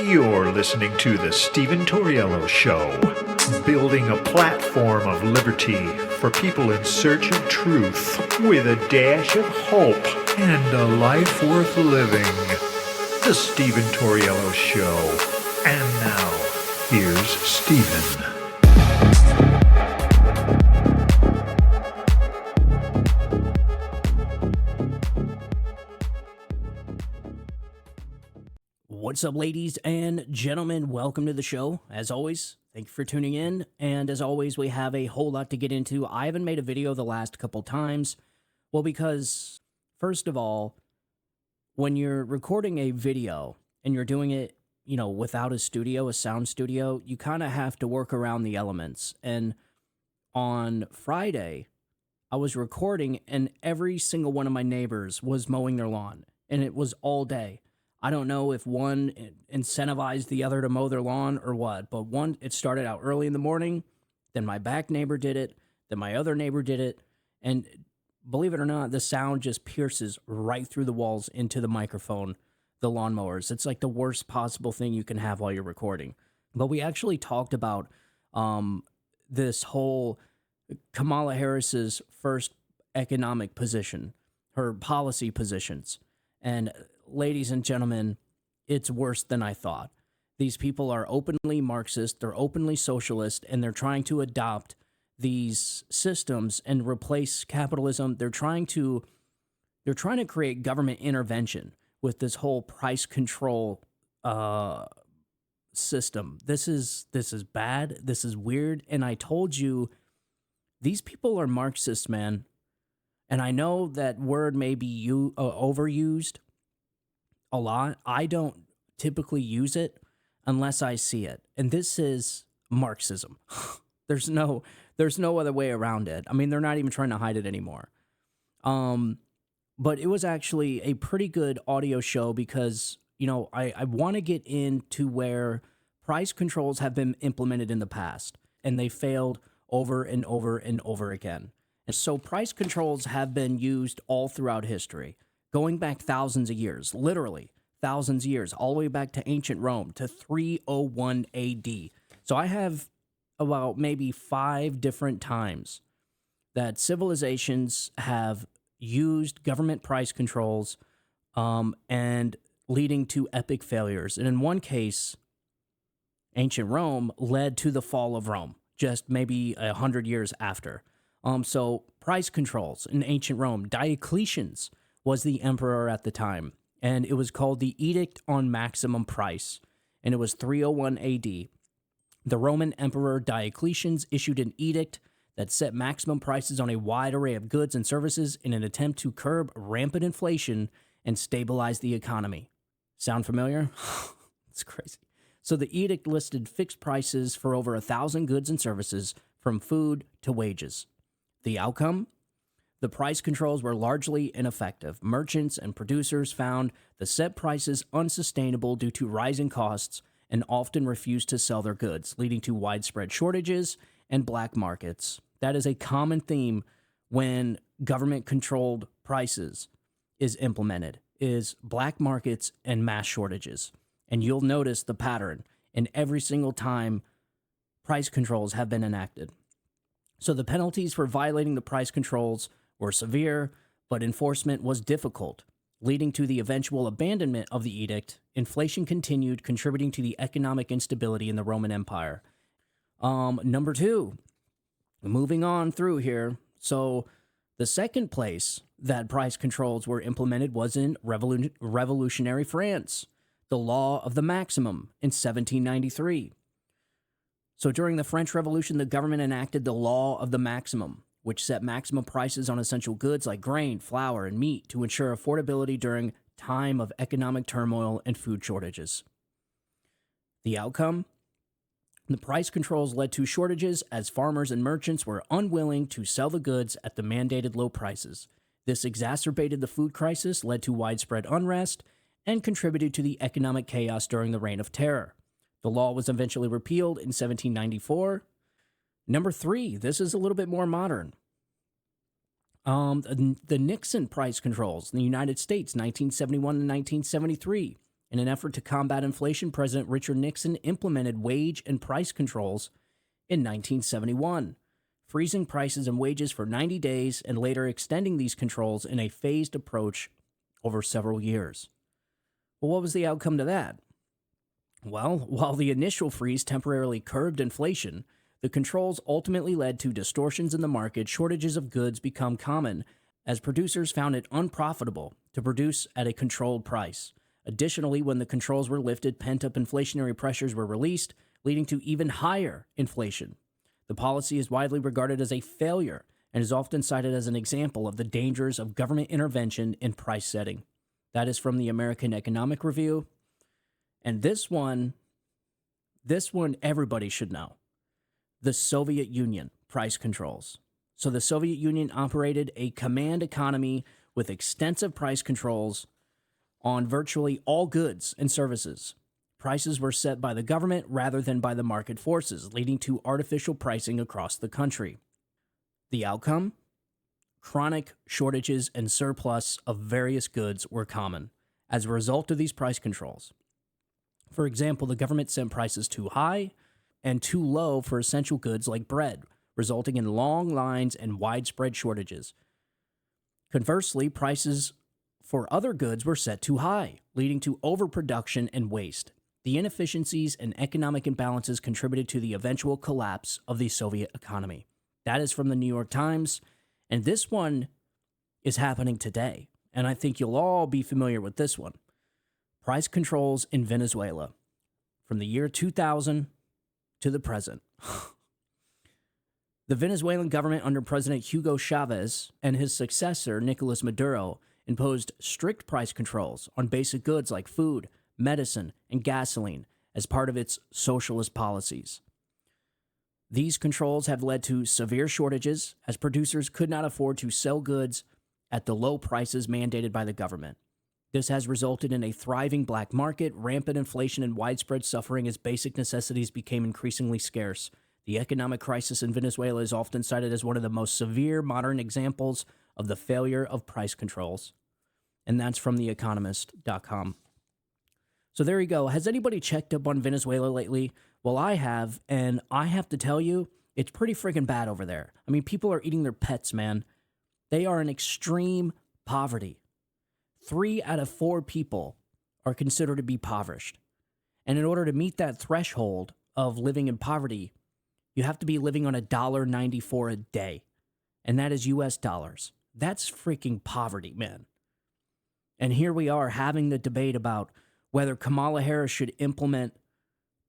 You're listening to The Stephen Torriello Show, building a platform of liberty for people in search of truth with a dash of hope and a life worth living. The Stephen Torriello Show. And now, here's Stephen. What's up, ladies and gentlemen? Welcome to the show. As always, thank you for tuning in. And as always, we have a whole lot to get into. I haven't made a video the last couple times. Well, because, first of all, when you're recording a video and you're doing it, without a studio, a sound studio, you kind of have to work around the elements. And on Friday, I was recording and every single one of my neighbors was mowing their lawn. And it was all day. I don't know if one incentivized the other to mow their lawn or what, but one, it started out early in the morning, then my back neighbor did it, then my other neighbor did it, and believe it or not, the sound just pierces right through the walls into the microphone, the lawnmowers. It's like the worst possible thing you can have while you're recording. But we actually talked about this whole Kamala Harris's first economic position, her policy positions, and ladies and gentlemen, it's worse than I thought. These people are openly Marxist, they're openly socialist, and they're trying to adopt these systems and replace capitalism. They're trying to create government intervention with this whole price control system. This is bad. This is weird. And I told you, these people are Marxists, man. And I know that word may be overused a lot. I don't typically use it unless I see it. And this is Marxism. There's no other way around it. I mean, they're not even trying to hide it anymore. But it was actually a pretty good audio show because, I want to get into where price controls have been implemented in the past and they failed over and over and over again. And so price controls have been used all throughout history, going back thousands of years, literally thousands of years, all the way back to ancient Rome, to 301 AD. So I have about maybe 5 different times that civilizations have used government price controls and leading to epic failures. And in one case, ancient Rome led to the fall of Rome, just maybe 100 years after. So price controls in ancient Rome, Diocletian was the emperor at the time, and it was called the Edict on Maximum Price, and it was 301 AD. The Roman Emperor Diocletian issued an edict that set maximum prices on a wide array of goods and services in an attempt to curb rampant inflation and stabilize the economy. Sound familiar? It's crazy. So the edict listed fixed prices for over 1,000 goods and services, from food to wages. The outcome? The price controls were largely ineffective. Merchants and producers found the set prices unsustainable due to rising costs and often refused to sell their goods, leading to widespread shortages and black markets. That is a common theme when government-controlled prices is implemented, is black markets and mass shortages. And you'll notice the pattern in every single time price controls have been enacted. So the penalties for violating the price controls were severe, but enforcement was difficult, leading to the eventual abandonment of the edict. Inflation continued, contributing to the economic instability in the Roman Empire. Number 2, moving on through here. So the second place that price controls were implemented was in revolutionary France, the law of the maximum in 1793. So during the French Revolution, the government enacted the law of the maximum, which set maximum prices on essential goods like grain, flour, and meat to ensure affordability during time of economic turmoil and food shortages. The outcome? The price controls led to shortages as farmers and merchants were unwilling to sell the goods at the mandated low prices. This exacerbated the food crisis, led to widespread unrest, and contributed to the economic chaos during the Reign of Terror. The law was eventually repealed in 1794. Number 3, this is a little bit more modern. The Nixon price controls in the United States, 1971 to 1973. In an effort to combat inflation, President Richard Nixon implemented wage and price controls in 1971, freezing prices and wages for 90 days and later extending these controls in a phased approach over several years. Well, what was the outcome to that? Well, while the initial freeze temporarily curbed inflation, the controls ultimately led to distortions in the market. Shortages of goods become common as producers found it unprofitable to produce at a controlled price. Additionally, when the controls were lifted, pent-up inflationary pressures were released, leading to even higher inflation. The policy is widely regarded as a failure and is often cited as an example of the dangers of government intervention in price setting. That is from the American Economic Review. And this one everybody should know. The Soviet Union price controls. So the Soviet Union operated a command economy with extensive price controls on virtually all goods and services. Prices were set by the government rather than by the market forces, leading to artificial pricing across the country. The outcome? Chronic shortages and surplus of various goods were common as a result of these price controls. For example, the government set prices too high and too low for essential goods like bread, resulting in long lines and widespread shortages. Conversely, prices for other goods were set too high, leading to overproduction and waste. The inefficiencies and economic imbalances contributed to the eventual collapse of the Soviet economy. That is from the New York Times, and this one is happening today, and I think you'll all be familiar with this one. Price controls in Venezuela from the year 2000 to the present. The Venezuelan government under President Hugo Chavez and his successor, Nicolas Maduro, imposed strict price controls on basic goods like food, medicine, and gasoline as part of its socialist policies. These controls have led to severe shortages as producers could not afford to sell goods at the low prices mandated by the government. This has resulted in a thriving black market, rampant inflation, and widespread suffering as basic necessities became increasingly scarce. The economic crisis in Venezuela is often cited as one of the most severe modern examples of the failure of price controls. And that's from theeconomist.com. So there you go. Has anybody checked up on Venezuela lately? Well, I have, and I have to tell you, it's pretty freaking bad over there. I mean, people are eating their pets, man. They are in extreme poverty. 3 out of 4 people are considered to be impoverished. And in order to meet that threshold of living in poverty, you have to be living on $1.94 a day. And that is US dollars. That's freaking poverty, man. And here we are having the debate about whether Kamala Harris should implement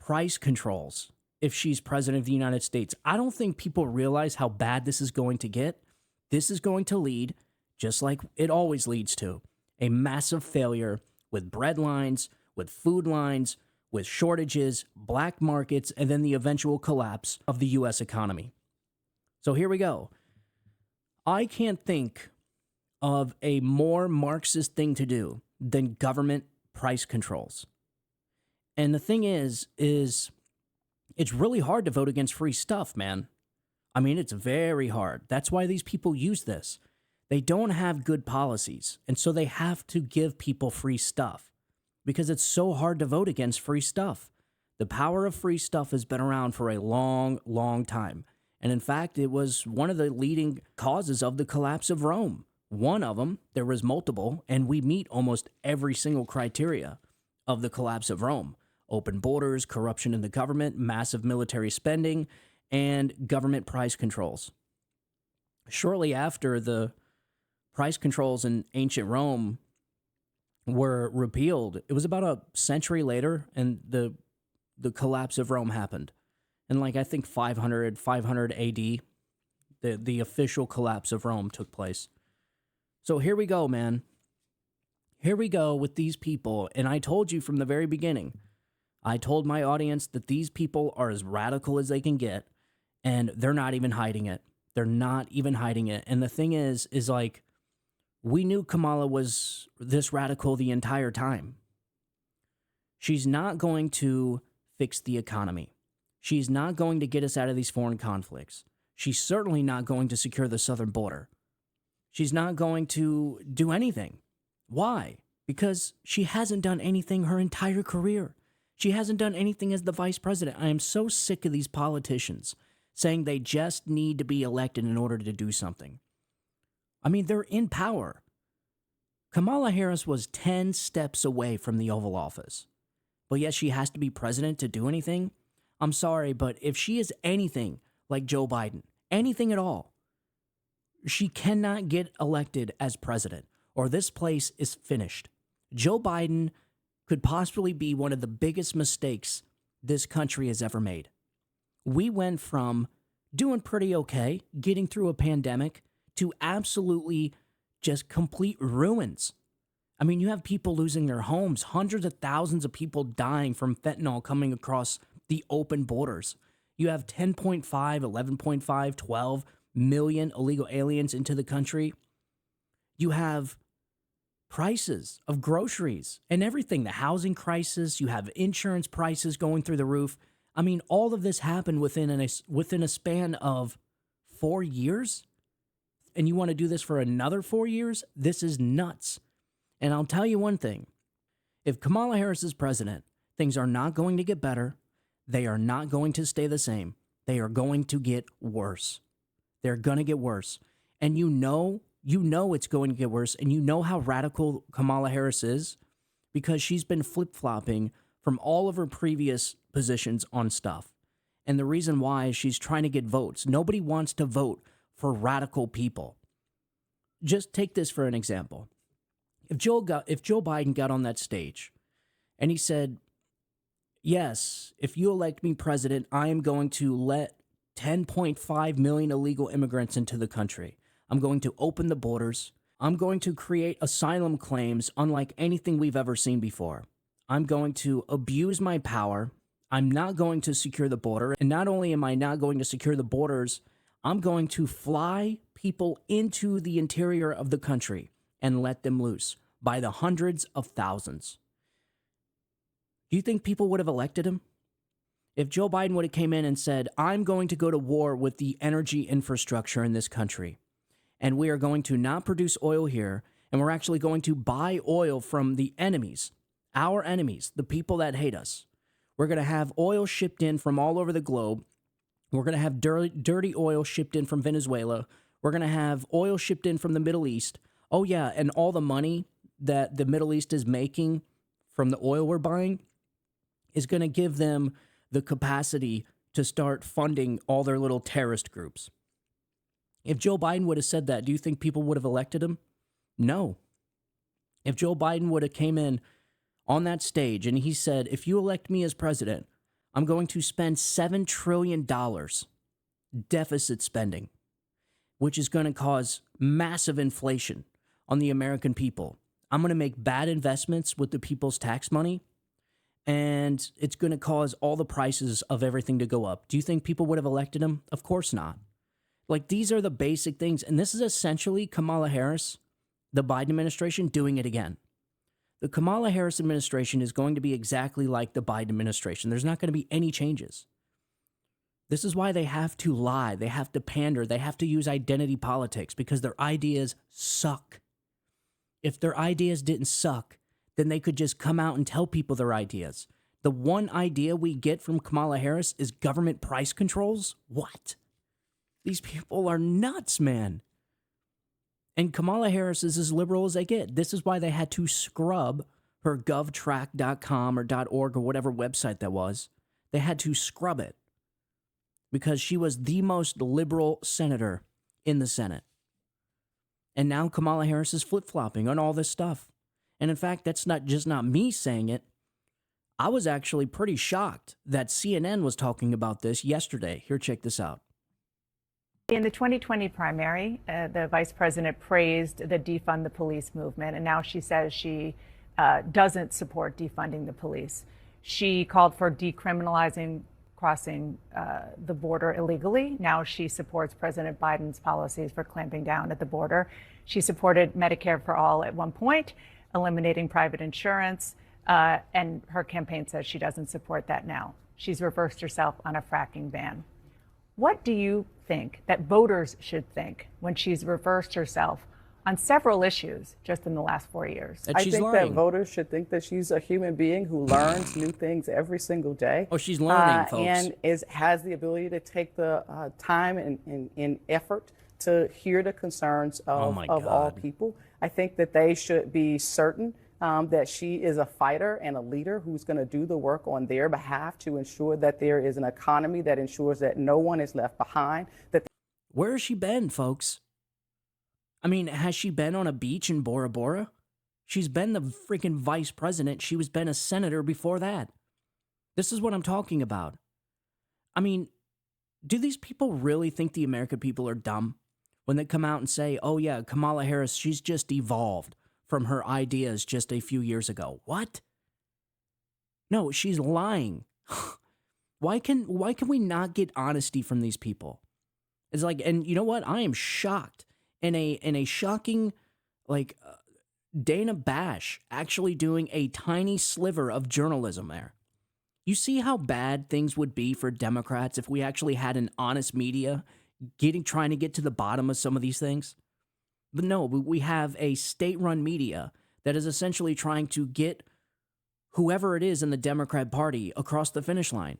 price controls if she's president of the United States. I don't think people realize how bad this is going to get. This is going to lead, just like it always leads to, a massive failure with bread lines, with food lines, with shortages, black markets, and then the eventual collapse of the U.S. economy. So here we go. I can't think of a more Marxist thing to do than government price controls. And the thing is it's really hard to vote against free stuff, man. I mean, it's very hard. That's why these people use this. They don't have good policies, and so they have to give people free stuff because it's so hard to vote against free stuff. The power of free stuff has been around for a long, long time. And in fact, it was one of the leading causes of the collapse of Rome. One of them, there was multiple, and we meet almost every single criteria of the collapse of Rome. Open borders, corruption in the government, massive military spending, and government price controls. Shortly after the price controls in ancient Rome were repealed, it was about a century later, and the collapse of Rome happened. And I think 500 AD, the official collapse of Rome took place. So here we go, man. Here we go with these people. And I told you from the very beginning, I told my audience that these people are as radical as they can get, and they're not even hiding it. They're not even hiding it. And the thing is we knew Kamala was this radical the entire time. She's not going to fix the economy. She's not going to get us out of these foreign conflicts. She's certainly not going to secure the southern border. She's not going to do anything. Why? because she hasn't done anything her entire career. She hasn't done anything as the vice president. I am so sick of these politicians saying they just need to be elected in order to do something. I mean, they're in power. Kamala Harris was 10 steps away from the Oval Office. But yet she has to be president to do anything? I'm sorry, but if she is anything like Joe Biden, anything at all, she cannot get elected as president, or this place is finished. Joe Biden could possibly be one of the biggest mistakes this country has ever made. We went from doing pretty okay, getting through a pandemic, to absolutely just complete ruins. I mean, you have people losing their homes, hundreds of thousands of people dying from fentanyl coming across the open borders. You have 10.5, 11.5, 12 million illegal aliens into the country. You have prices of groceries and everything, the housing crisis. You have insurance prices going through the roof. I mean, all of this happened within a span of 4 years. And you want to do this for another 4 years? This is nuts. And I'll tell you one thing. If Kamala Harris is president, things are not going to get better. They are not going to stay the same. They are going to get worse. They're going to get worse. And you know it's going to get worse. And you know how radical Kamala Harris is because she's been flip-flopping from all of her previous positions on stuff. And the reason why is she's trying to get votes. Nobody wants to vote for radical people. Just take this for an example. If Joe Biden got on that stage and he said, yes, if you elect me president, I am going to let 10.5 million illegal immigrants into the country. I'm going to open the borders. I'm going to create asylum claims unlike anything we've ever seen before. I'm going to abuse my power. I'm not going to secure the border. And not only am I not going to secure the borders, I'm going to fly people into the interior of the country and let them loose by the hundreds of thousands. Do you think people would have elected him? If Joe Biden would have came in and said, I'm going to go to war with the energy infrastructure in this country, and we are going to not produce oil here, and we're actually going to buy oil from the enemies, our enemies, the people that hate us. We're going to have oil shipped in from all over the globe. We're going to have dirty oil shipped in from Venezuela. We're going to have oil shipped in from the Middle East. Oh, yeah, and all the money that the Middle East is making from the oil we're buying is going to give them the capacity to start funding all their little terrorist groups. If Joe Biden would have said that, do you think people would have elected him? No. If Joe Biden would have came in on that stage and he said, if you elect me as president, I'm going to spend $7 trillion deficit spending, which is going to cause massive inflation on the American people. I'm going to make bad investments with the people's tax money, and it's going to cause all the prices of everything to go up. Do you think people would have elected him? Of course not. Like, these are the basic things, and this is essentially Kamala Harris, the Biden administration, doing it again. The Kamala Harris administration is going to be exactly like the Biden administration. There's not going to be any changes. This is why they have to lie. They have to pander. They have to use identity politics because their ideas suck. If their ideas didn't suck, then they could just come out and tell people their ideas. The one idea we get from Kamala Harris is government price controls? What? These people are nuts, man. And Kamala Harris is as liberal as they get. This is why they had to scrub her govtrack.com or .org or whatever website that was. They had to scrub it because she was the most liberal senator in the Senate. And now Kamala Harris is flip-flopping on all this stuff. And in fact, that's not me saying it. I was actually pretty shocked that CNN was talking about this yesterday. Here, check this out. In the 2020 primary, the vice president praised the defund the police movement, and now she says she doesn't support defunding the police. She called for decriminalizing crossing the border illegally. Now she supports President Biden's policies for clamping down at the border. She supported Medicare for all at one point, eliminating private insurance, and her campaign says she doesn't support that now. She's reversed herself on a fracking ban. What do you think that voters should think when she's reversed herself on several issues just in the last 4 years. That I she's think lying. that voters should think that she's a human being who learns new things every single day. Oh, she's learning, folks. And has the ability to take the time and effort to hear the concerns of all God. people. I think that they should be certain that she is a fighter and a leader who's going to do the work on their behalf to ensure that there is an economy that ensures that no one is left behind. Where has she been, folks? I mean, has she been on a beach in Bora Bora? She's been the freaking vice president. She was been a senator before that. This is what I'm talking about. I mean, do these people really think the American people are dumb when they come out and say, oh yeah, Kamala Harris, she's just evolved from her ideas just a few years ago? What? No, she's lying. Why can we not get honesty from these people? It's like, and you know what? I am shocked. In a shocking, like, Dana Bash actually doing a tiny sliver of journalism there. You see how bad things would be for Democrats if we actually had an honest media trying to get to the bottom of some of these things? But no, we have a state-run media that is essentially trying to get whoever it is in the Democrat Party across the finish line.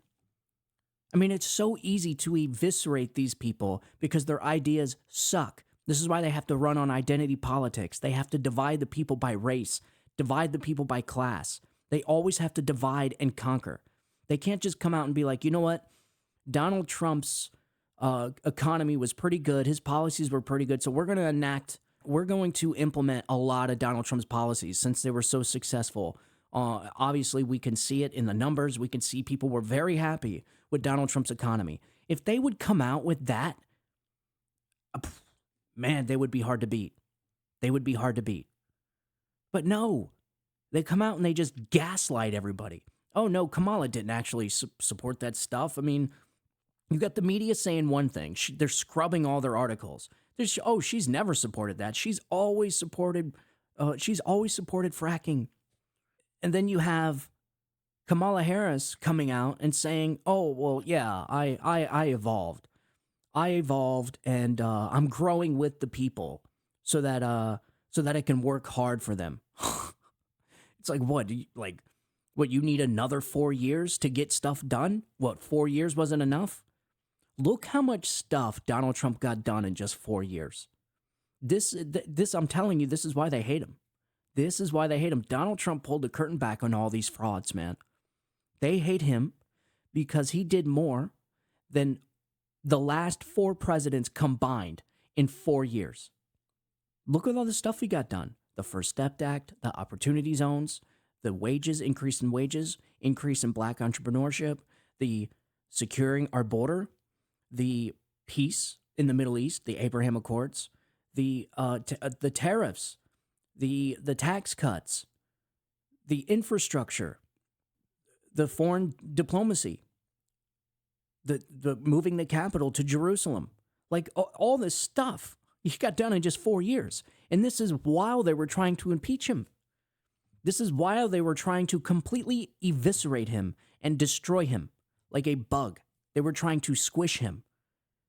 I mean, it's so easy to eviscerate these people because their ideas suck. This is why they have to run on identity politics. They have to divide the people by race, divide the people by class. They always have to divide and conquer. They can't just come out and be like, you know what? Donald Trump's economy was pretty good. His policies were pretty good. So we're going to implement a lot of Donald Trump's policies since they were so successful. Obviously, we can see it in the numbers. We can see people were very happy with Donald Trump's economy. If they would come out with that, man, they would be hard to beat. They would be hard to beat. But no, they come out and they just gaslight everybody. Oh, no, Kamala didn't actually support that stuff. I mean, you got the media saying one thing. They're scrubbing all their articles. She's never supported that. She's always supported fracking. And then you have Kamala Harris coming out and saying, oh, well, yeah, I evolved. I evolved and I'm growing with the people so that I can work hard for them. It's like, what? You need another 4 years to get stuff done? What, 4 years wasn't enough? Look how much stuff Donald Trump got done in just 4 years. This, I'm telling you, this is why they hate him. This is why they hate him. Donald Trump pulled the curtain back on all these frauds, man. They hate him because he did more than the last 4 presidents combined in 4 years. Look at all the stuff he got done. The First Step Act, the Opportunity Zones, the increase in wages, increase in black entrepreneurship, the securing our border, the peace in the Middle East, the Abraham Accords, the tariffs, the tax cuts, the infrastructure, the foreign diplomacy, the moving the capital to Jerusalem, like all this stuff he got done in just 4 years. And this is while they were trying to impeach him. This is while they were trying to completely eviscerate him and destroy him like a bug. They were trying to squish him.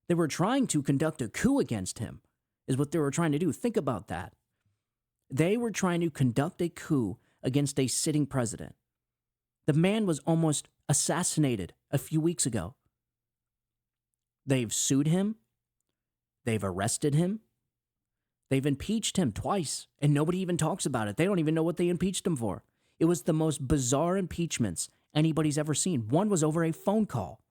They were trying to conduct a coup against him, is what they were trying to do. Think about that. They were trying to conduct a coup against a sitting president. The man was almost assassinated a few weeks ago. They've sued him. They've arrested him. They've impeached him twice, and nobody even talks about it. They don't even know what they impeached him for. It was the most bizarre impeachments anybody's ever seen. One was over a phone call.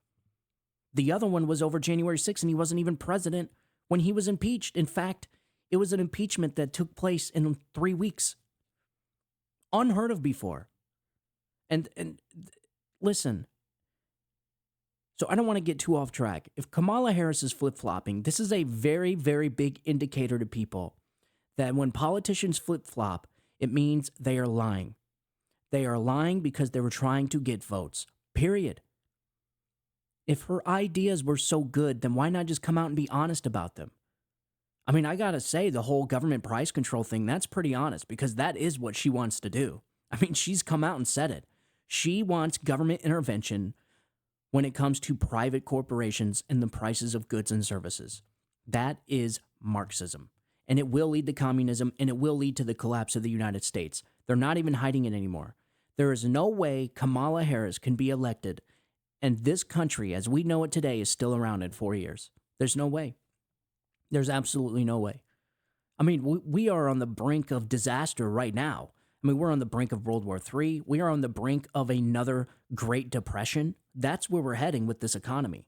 The other one was over January 6th, and he wasn't even president when he was impeached. In fact, it was an impeachment that took place in 3 weeks. Unheard of before. And listen, so I don't want to get too off track. If Kamala Harris is flip-flopping, this is a very, very big indicator to people that when politicians flip-flop, it means they are lying. They are lying because they were trying to get votes, period. If her ideas were so good, then why not just come out and be honest about them? I mean, I gotta say, the whole government price control thing, that's pretty honest because that is what she wants to do. I mean, she's come out and said it. She wants government intervention when it comes to private corporations and the prices of goods and services. That is Marxism. and it will lead to communism, and it will lead to the collapse of the United States. They're not even hiding it anymore. There is no way Kamala Harris can be elected, and this country, as we know it today, is still around in 4 years. There's no way. There's absolutely no way. I mean, we are on the brink of disaster right now. I mean, we're on the brink of World War III. We are on the brink of another Great Depression. That's where we're heading with this economy.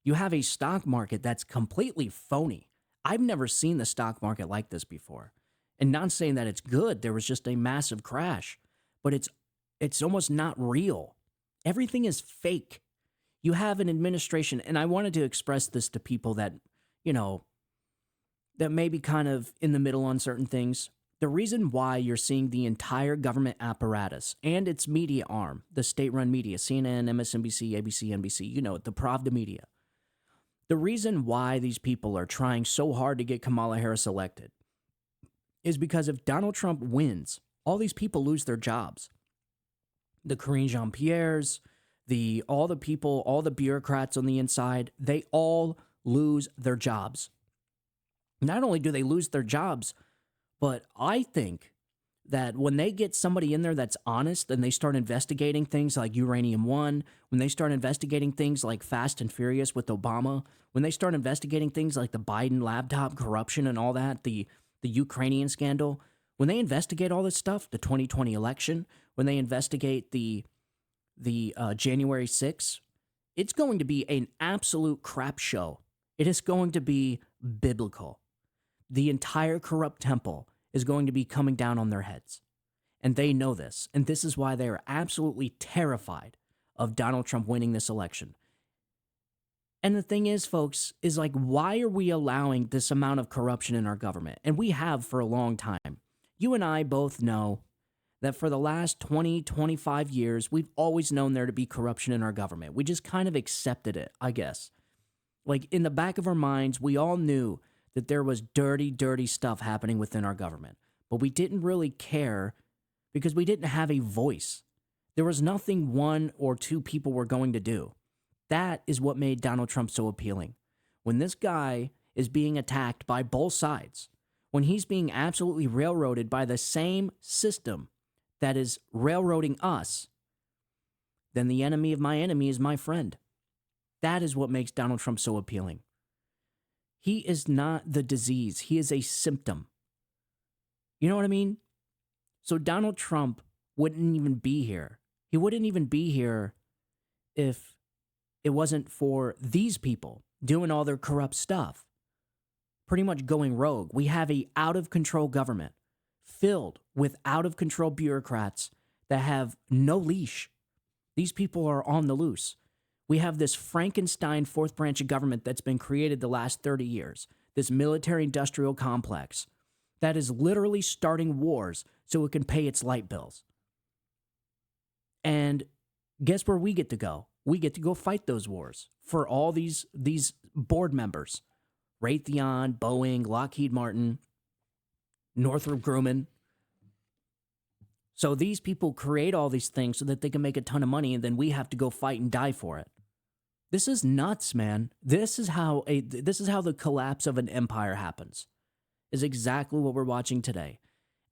You have a stock market that's completely phony. I've never seen the stock market like this before. And not saying that it's good, there was just a massive crash, but it's almost not real. Everything is fake. You have an administration, and I wanted to express this to people that, that may be kind of in the middle on certain things. The reason why you're seeing the entire government apparatus and its media arm, the state-run media, CNN, MSNBC, ABC, NBC, the Pravda media, the reason why these people are trying so hard to get Kamala Harris elected is because if Donald Trump wins, all these people lose their jobs. The Karine Jean-Pierres, all the people, all the bureaucrats on the inside, they all lose their jobs. Not only do they lose their jobs, but I think that when they get somebody in there that's honest and they start investigating things like Uranium One, when they start investigating things like Fast and Furious with Obama, when they start investigating things like the Biden laptop corruption and all that, the Ukrainian scandal, when they investigate all this stuff, the 2020 election, when they investigate the January 6th, it's going to be an absolute crap show. It is going to be biblical. The entire corrupt temple is going to be coming down on their heads. And they know this. And this is why they are absolutely terrified of Donald Trump winning this election. And the thing is, folks, is like, why are we allowing this amount of corruption in our government? And we have for a long time. You and I both know that for the last 20, 25 years, we've always known there to be corruption in our government. We just kind of accepted it, I guess. Like, in the back of our minds, we all knew that there was dirty, dirty stuff happening within our government. But we didn't really care because we didn't have a voice. There was nothing one or two people were going to do. That is what made Donald Trump so appealing. When this guy is being attacked by both sides, when he's being absolutely railroaded by the same system that is railroading us, then the enemy of my enemy is my friend. That is what makes Donald Trump so appealing. He is not the disease. He is a symptom. You know what I mean? So Donald Trump wouldn't even be here. He wouldn't even be here if it wasn't for these people doing all their corrupt stuff, pretty much going rogue. We have a out-of-control government filled with out-of-control bureaucrats that have no leash. These people are on the loose. We have this Frankenstein fourth branch of government that's been created the last 30 years, this military-industrial complex that is literally starting wars so it can pay its light bills. And guess where we get to go? We get to go fight those wars for all these board members. Raytheon, Boeing, Lockheed Martin, Northrop Grumman. So these people create all these things so that they can make a ton of money, and then we have to go fight and die for it. This is nuts, man. This is how the collapse of an empire happens. Is exactly what we're watching today.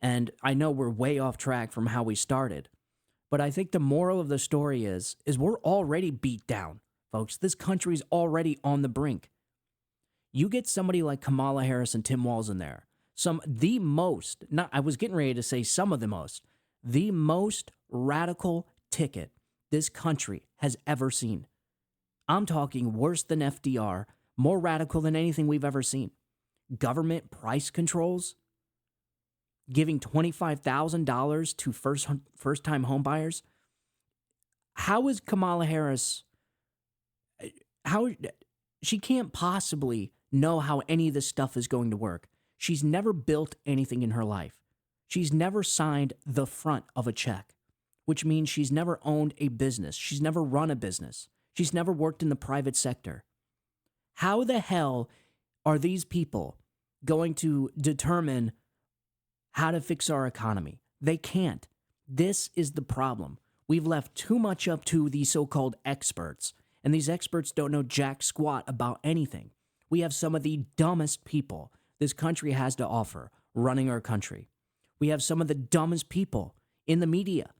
And I know we're way off track from how we started, but I think the moral of the story is we're already beat down, folks. This country's already on the brink. You get somebody like Kamala Harris and Tim Walz in there. The most radical ticket this country has ever seen. I'm talking worse than FDR, more radical than anything we've ever seen. Government price controls, giving $25,000 to first-time homebuyers. How is Kamala Harris, she can't possibly know how any of this stuff is going to work. She's never built anything in her life. She's never signed the front of a check, which means she's never owned a business. She's never run a business. She's never worked in the private sector. How the hell are these people going to determine how to fix our economy? They can't. This is the problem. We've left too much up to these so-called experts, and these experts don't know jack squat about anything. We have some of the dumbest people, this country has to offer running our country. We have some of the dumbest people in the media.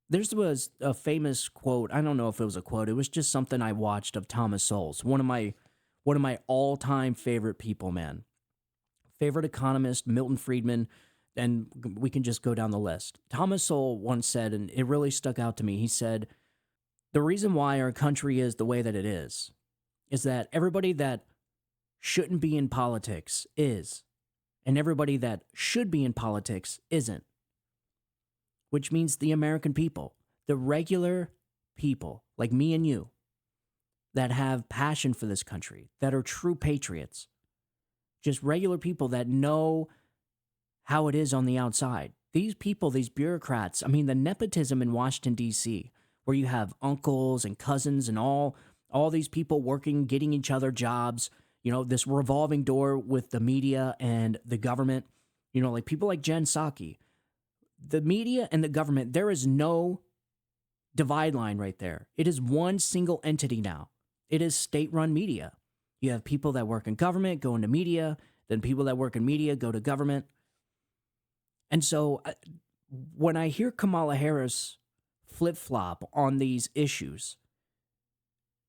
There was a famous quote. I don't know if it was a quote. It was just something I watched of Thomas Sowell, one of my all-time favorite people, man. Favorite economist, Milton Friedman, and we can just go down the list. Thomas Sowell once said, and it really stuck out to me, he said, the reason why our country is the way that it is that everybody that shouldn't be in politics is, and everybody that should be in politics isn't. Which means the American people, the regular people like me and you that have passion for this country, that are true patriots, just regular people that know how it is on the outside. These people, these bureaucrats, I mean, the nepotism in Washington, D.C., where you have uncles and cousins and all these people working, getting each other jobs, this revolving door with the media and the government, like people like Jen Psaki. The media and the government, there is no divide line right there. It is one single entity now. It is state-run media. You have people that work in government go into media, then people that work in media go to government. And so when I hear Kamala Harris flip-flop on these issues,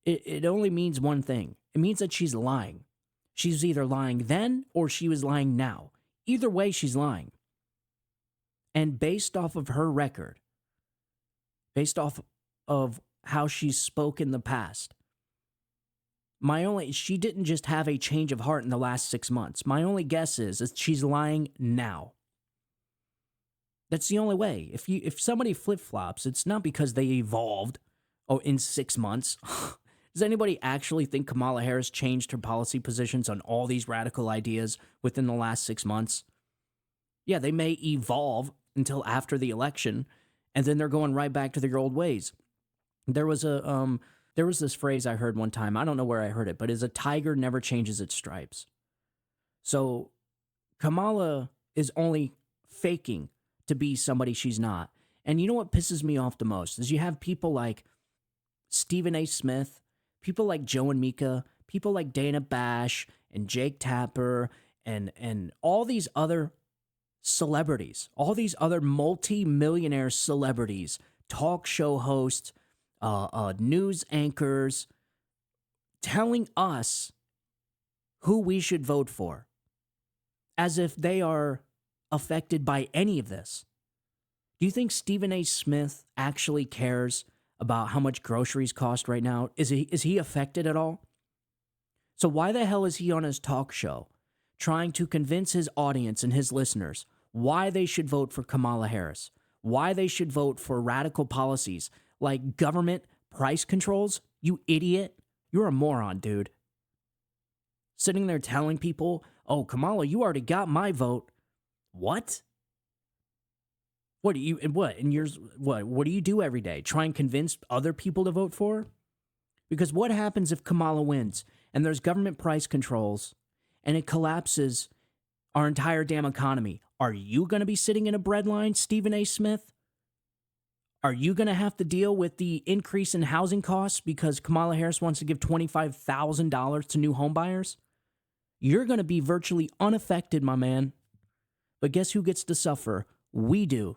it only means one thing. It means that she's lying. She's either lying then or she was lying now. Either way, she's lying. And based off of her record, based off of how she's spoken in the past, she didn't just have a change of heart in the last 6 months. My only guess is she's lying now. That's the only way. If somebody flip-flops, it's not because they evolved in 6 months. Does anybody actually think Kamala Harris changed her policy positions on all these radical ideas within the last 6 months? Yeah, they may evolve until after the election, and then they're going right back to their old ways. There was this phrase I heard one time. I don't know where I heard it, but is a tiger never changes its stripes. So Kamala is only faking to be somebody she's not. And you know what pisses me off the most is you have people like Stephen A. Smith, people like Joe and Mika, people like Dana Bash and Jake Tapper and all these other celebrities, all these other multi-millionaire celebrities, talk show hosts, news anchors, telling us who we should vote for, as if they are affected by any of this. Do you think Stephen A. Smith actually cares about how much groceries cost right now? Is he affected at all? So why the hell is he on his talk show trying to convince his audience and his listeners why they should vote for Kamala Harris, why they should vote for radical policies like government price controls? You idiot. You're a moron, dude. Sitting there telling people, oh, Kamala, you already got my vote. What? What do you do every day? Try and convince other people to vote for? Because what happens if Kamala wins and there's government price controls and it collapses our entire damn economy? Are you going to be sitting in a bread line, Stephen A. Smith? Are you going to have to deal with the increase in housing costs because Kamala Harris wants to give $25,000 to new homebuyers? You're going to be virtually unaffected, my man. But guess who gets to suffer? We do.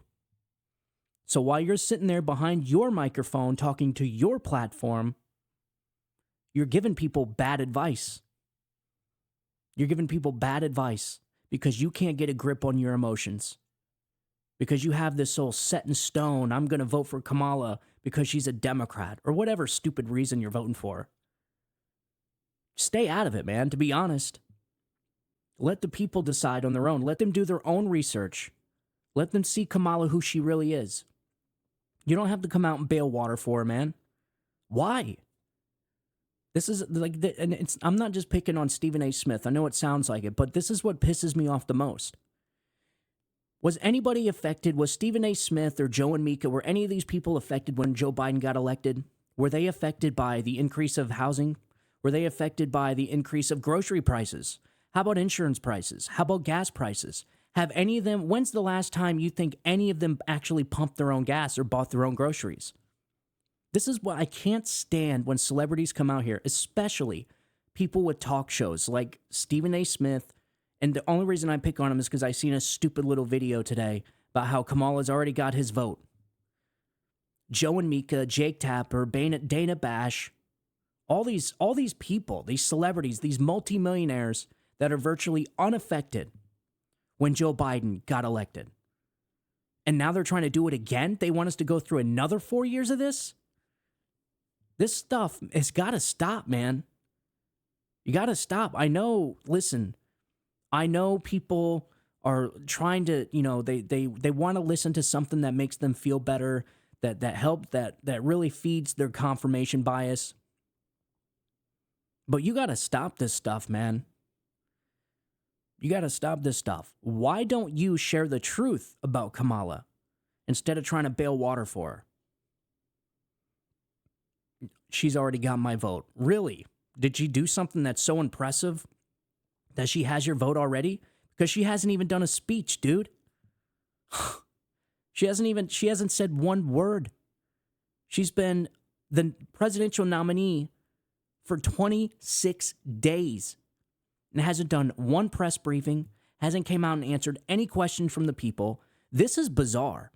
So while you're sitting there behind your microphone talking to your platform, you're giving people bad advice. You're giving people bad advice because you can't get a grip on your emotions. Because you have this whole set in stone, I'm going to vote for Kamala because she's a Democrat, or whatever stupid reason you're voting for. Stay out of it, man, to be honest. Let the people decide on their own. Let them do their own research. Let them see Kamala who she really is. You don't have to come out and bail water for her, man. Why? This is I'm not just picking on Stephen A. Smith. I know it sounds like it, but this is what pisses me off the most. Was anybody affected? Was Stephen A. Smith or Joe and Mika, were any of these people affected when Joe Biden got elected? Were they affected by the increase of housing? Were they affected by the increase of grocery prices? How about insurance prices? How about gas prices? Have any of them, when's the last time you think any of them actually pumped their own gas or bought their own groceries? This is what I can't stand when celebrities come out here, especially people with talk shows like Stephen A. Smith, and the only reason I pick on him is because I seen a stupid little video today about how Kamala's already got his vote. Joe and Mika, Jake Tapper, Dana Bash, all these people, these celebrities, these multimillionaires that are virtually unaffected when Joe Biden got elected. And now they're trying to do it again? They want us to go through another 4 years of this? This stuff has got to stop, man. You got to stop. I know, listen, I know people are trying to, they want to listen to something that makes them feel better, that really feeds their confirmation bias. But you got to stop this stuff, man. You got to stop this stuff. Why don't you share the truth about Kamala instead of trying to bail water for her? She's already got my vote. Really? Did she do something that's so impressive that she has your vote already? Because she hasn't even done a speech, dude. She hasn't said one word. She's been the presidential nominee for 26 days and hasn't done one press briefing, hasn't came out and answered any questions from the people. This is bizarre.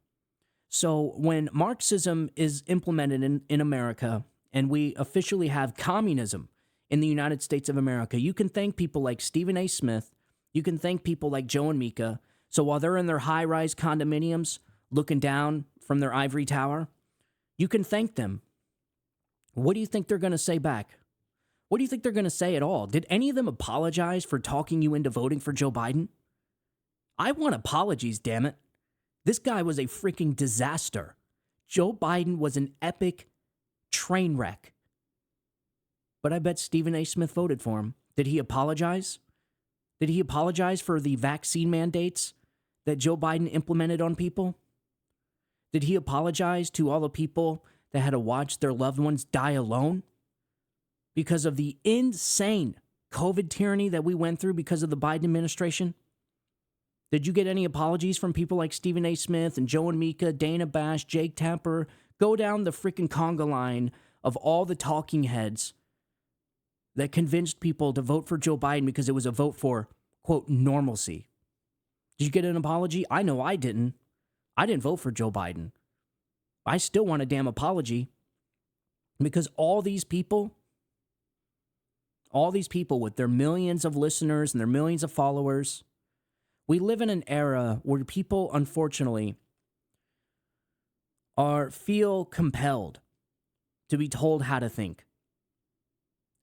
So when Marxism is implemented in America and we officially have communism in the United States of America, you can thank people like Stephen A. Smith, you can thank people like Joe and Mika. So while they're in their high-rise condominiums looking down from their ivory tower, you can thank them. What do you think they're going to say back? What do you think they're going to say at all? Did any of them apologize for talking you into voting for Joe Biden? I want apologies, damn it. This guy was a freaking disaster. Joe Biden was an epic train wreck. But I bet Stephen A. Smith voted for him. Did he apologize? Did he apologize for the vaccine mandates that Joe Biden implemented on people? Did he apologize to all the people that had to watch their loved ones die alone because of the insane COVID tyranny that we went through because of the Biden administration? Did you get any apologies from people like Stephen A. Smith and Joe and Mika, Dana Bash, Jake Tapper? Go down the freaking conga line of all the talking heads that convinced people to vote for Joe Biden because it was a vote for, quote, normalcy. Did you get an apology? I know I didn't. I didn't vote for Joe Biden. I still want a damn apology because all these people with their millions of listeners and their millions of followers, we live in an era where people, unfortunately, feel compelled to be told how to think.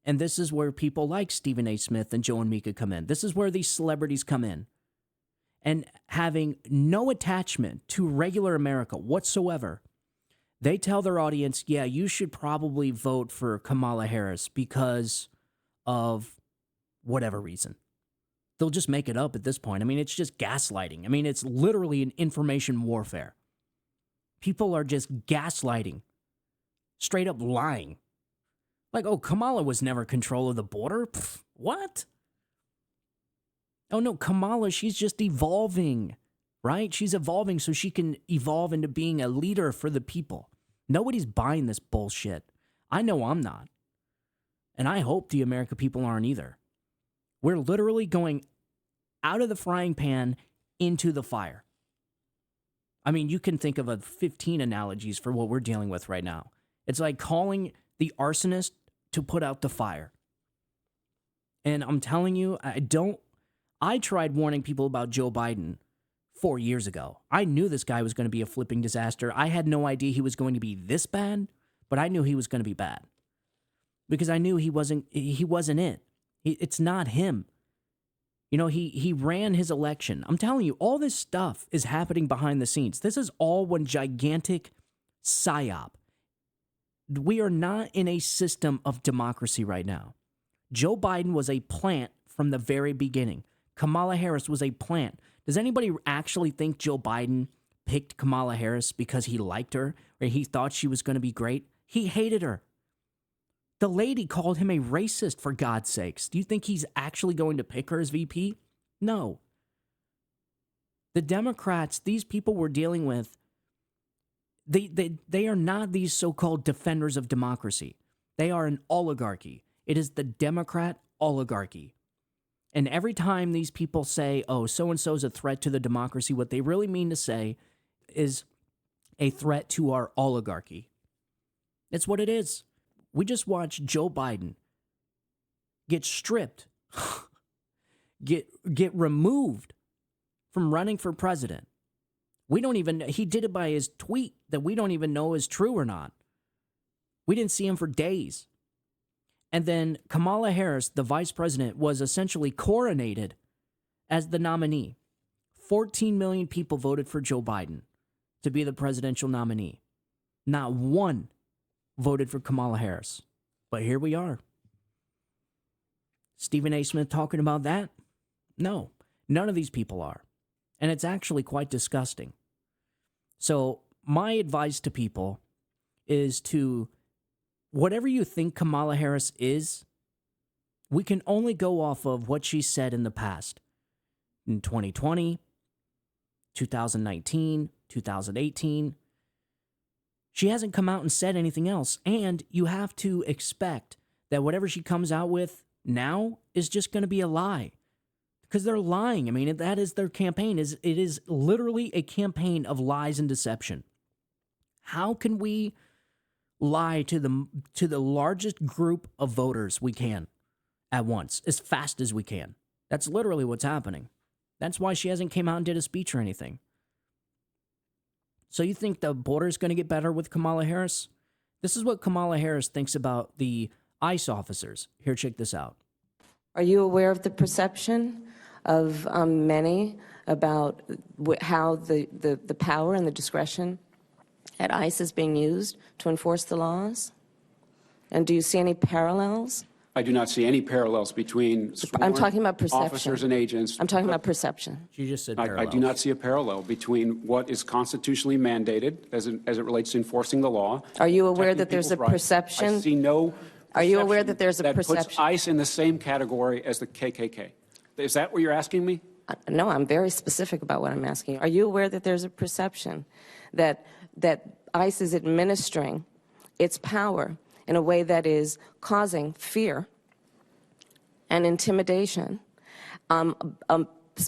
And this is where people like Stephen A. Smith and Joe and Mika come in. This is where these celebrities come in. And having no attachment to regular America whatsoever, they tell their audience, yeah, you should probably vote for Kamala Harris because of whatever reason. They'll just make it up at this point. I mean, it's just gaslighting. I mean, it's literally an information warfare. People are just gaslighting, straight up lying. Like, oh, Kamala was never control of the border? Pfft, what? Oh, no, Kamala, she's just evolving, right? She's evolving so she can evolve into being a leader for the people. Nobody's buying this bullshit. I know I'm not. And I hope the American people aren't either. We're literally going out of the frying pan into the fire. I mean, you can think of 15 analogies for what we're dealing with right now. It's like calling the arsonist to put out the fire. And I'm telling you, I tried warning people about Joe Biden 4 years ago. I knew this guy was going to be a flipping disaster. I had no idea he was going to be this bad, but I knew he was going to be bad. Because I knew he wasn't it. It's not him. You know, he ran his election. I'm telling you, all this stuff is happening behind the scenes. This is all one gigantic psyop. We are not in a system of democracy right now. Joe Biden was a plant from the very beginning. Kamala Harris was a plant. Does anybody actually think Joe Biden picked Kamala Harris because he liked her or he thought she was going to be great? He hated her. The lady called him a racist, for God's sakes. Do you think he's actually going to pick her as VP? No. The Democrats, these people we're dealing with, they are not these so-called defenders of democracy. They are an oligarchy. It is the Democrat oligarchy. And every time these people say, oh, so-and-so is a threat to the democracy, what they really mean to say is a threat to our oligarchy. It's what it is. We just watched Joe Biden get stripped, get removed from running for president. He did it by his tweet that we don't even know is true or not. We didn't see him for days. And then Kamala Harris, the vice president, was essentially coronated as the nominee. 14 million people voted for Joe Biden to be the presidential nominee. Not one voted for Kamala Harris. But here we are. Stephen A. Smith talking about that? No, none of these people are. And it's actually quite disgusting. So my advice to people is to, whatever you think Kamala Harris is, we can only go off of what she said in the past. In 2020, 2019, 2018. She hasn't come out and said anything else. And you have to expect that whatever she comes out with now is just going to be a lie. Because they're lying. I mean, that is their campaign. It is literally a campaign of lies and deception. How can we lie to the largest group of voters we can at once, as fast as we can? That's literally what's happening. That's why she hasn't came out and did a speech or anything. So you think the border is going to get better with Kamala Harris? This is what Kamala Harris thinks about the ICE officers. Here, check this out. Are you aware of the perception of many about how the power and the discretion at ICE is being used to enforce the laws? And do you see any parallels? I do not see any parallels between I'm talking about perception. officers and agents. I'm talking about perception. She just said I parallels. do not see a parallel between what is constitutionally mandated as it relates to enforcing the law. Are you aware protecting that there's a people's rights. perception? I see no. Are you aware perception that there's a that perception? puts ICE in the same category as the KKK? Is that what you're asking me? No, I'm very specific about what I'm asking. Are you aware that there's a perception that ICE is administering its power in a way that is causing fear and intimidation,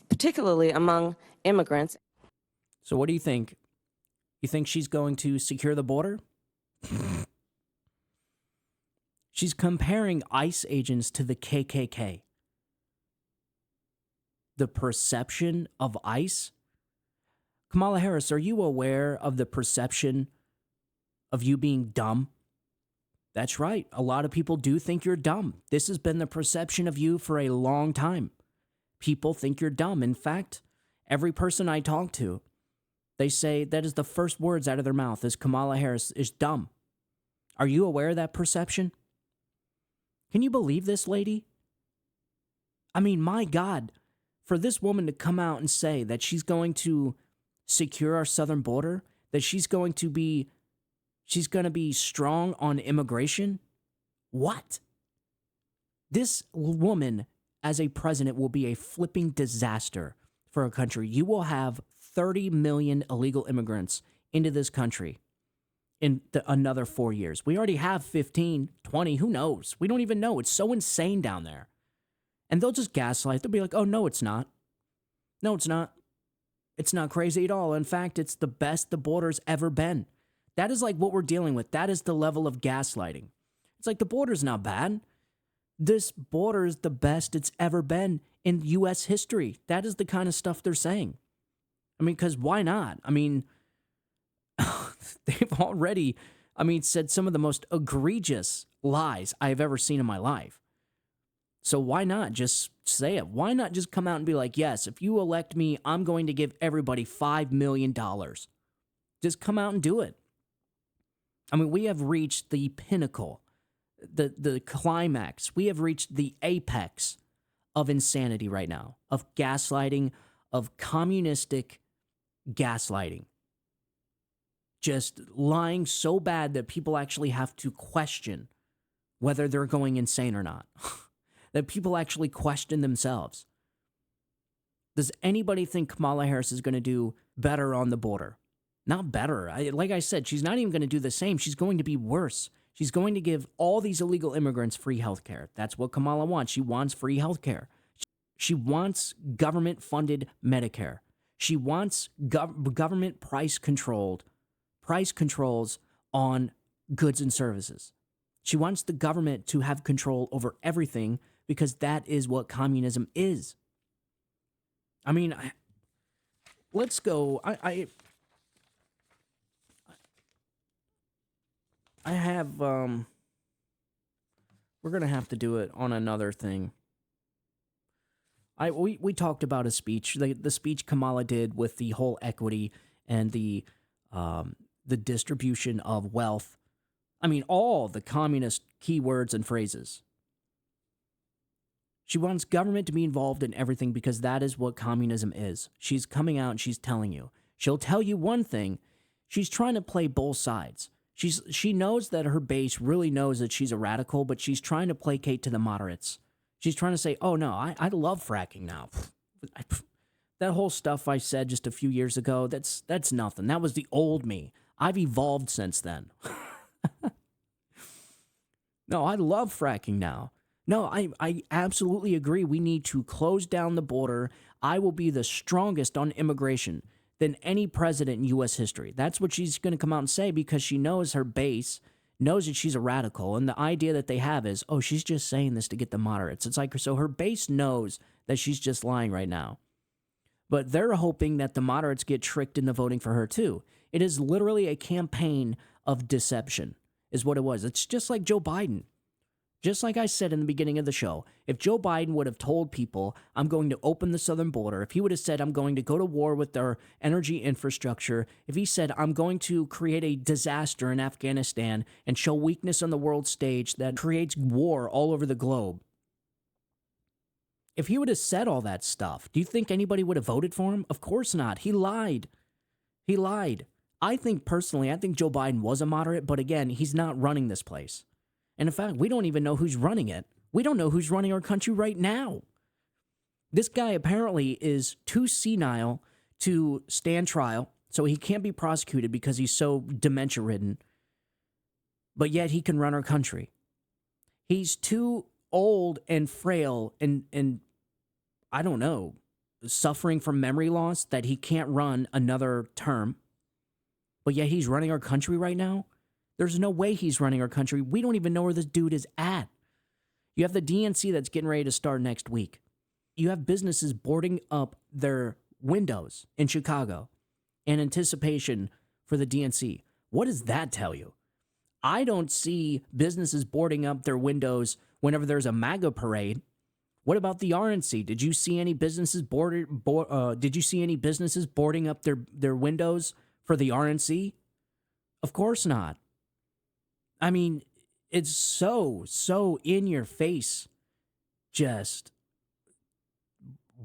particularly among immigrants? So what do you think? You think she's going to secure the border? She's comparing ICE agents to the KKK. The perception of ICE? Kamala Harris, are you aware of the perception of you being dumb? That's right. A lot of people do think you're dumb. This has been the perception of you for a long time. People think you're dumb. In fact, every person I talk to, they say that is the first words out of their mouth is Kamala Harris is dumb. Are you aware of that perception? Can you believe this, lady? I mean, my God, for this woman to come out and say that she's going to secure our southern border, that she's going to be strong on immigration? What? This woman as a president will be a flipping disaster for our country. You will have 30 million illegal immigrants into this country in another 4 years. We already have 15, 20, who knows? We don't even know. It's so insane down there. And they'll just gaslight. They'll be like, oh, no, it's not. No, it's not. It's not crazy at all. In fact, it's the best the border's ever been. That is like what we're dealing with. That is the level of gaslighting. It's like the border's not bad. This border is the best it's ever been in U.S. history. That is the kind of stuff they're saying. I mean, because why not? I mean, they've already, said some of the most egregious lies I've ever seen in my life. So why not just say it? Why not just come out and be like, yes, if you elect me, I'm going to give everybody $5 million. Just come out and do it. I mean, we have reached the pinnacle, the climax. We have reached the apex of insanity right now, of gaslighting, of communistic gaslighting. Just lying so bad that people actually have to question whether they're going insane or not. That people actually question themselves. Does anybody think Kamala Harris is going to do better on the border? Not better. Like I said, she's not even going to do the same. She's going to be worse. She's going to give all these illegal immigrants free health care. That's what Kamala wants. She wants free health care. She wants government-funded Medicare. She wants government price controls on goods and services. She wants the government to have control over everything because that is what communism is. I mean, let's go. I have, we're going to have to do it on another thing. We talked about a speech, the speech Kamala did with the whole equity and the distribution of wealth. I mean, all the communist keywords and phrases. She wants government to be involved in everything because that is what communism is. She's coming out and she's telling you. She'll tell you one thing. She's trying to play both sides. She knows that her base really knows that she's a radical, but she's trying to placate to the moderates. She's trying to say, oh, no, I love fracking now. That whole stuff I said just a few years ago, that's nothing. That was the old me. I've evolved since then. No, I love fracking now. No, I absolutely agree. We need to close down the border. I will be the strongest on immigration than any president in U.S. history. That's what she's going to come out and say because she knows her base knows that she's a radical. And the idea that they have is, oh, she's just saying this to get the moderates. It's like, so her base knows that she's just lying right now. But they're hoping that the moderates get tricked into voting for her too. It is literally a campaign of deception is what it was. It's just like Joe Biden. Just like I said in the beginning of the show, if Joe Biden would have told people, I'm going to open the southern border, if he would have said, I'm going to go to war with their energy infrastructure, if he said, I'm going to create a disaster in Afghanistan and show weakness on the world stage that creates war all over the globe, if he would have said all that stuff, do you think anybody would have voted for him? Of course not. He lied. He lied. I think Joe Biden was a moderate, but again, he's not running this place. And in fact, we don't even know who's running it. We don't know who's running our country right now. This guy apparently is too senile to stand trial, so he can't be prosecuted because he's so dementia-ridden. But yet he can run our country. He's too old and frail and I don't know, suffering from memory loss that he can't run another term. But yet he's running our country right now? There's no way he's running our country. We don't even know where this dude is at. You have the DNC that's getting ready to start next week. You have businesses boarding up their windows in Chicago in anticipation for the DNC. What does that tell you? I don't see businesses boarding up their windows whenever there's a MAGA parade. What about the RNC? Did you see any businesses boarding up their windows for the RNC? Of course not. I mean, it's so in your face, just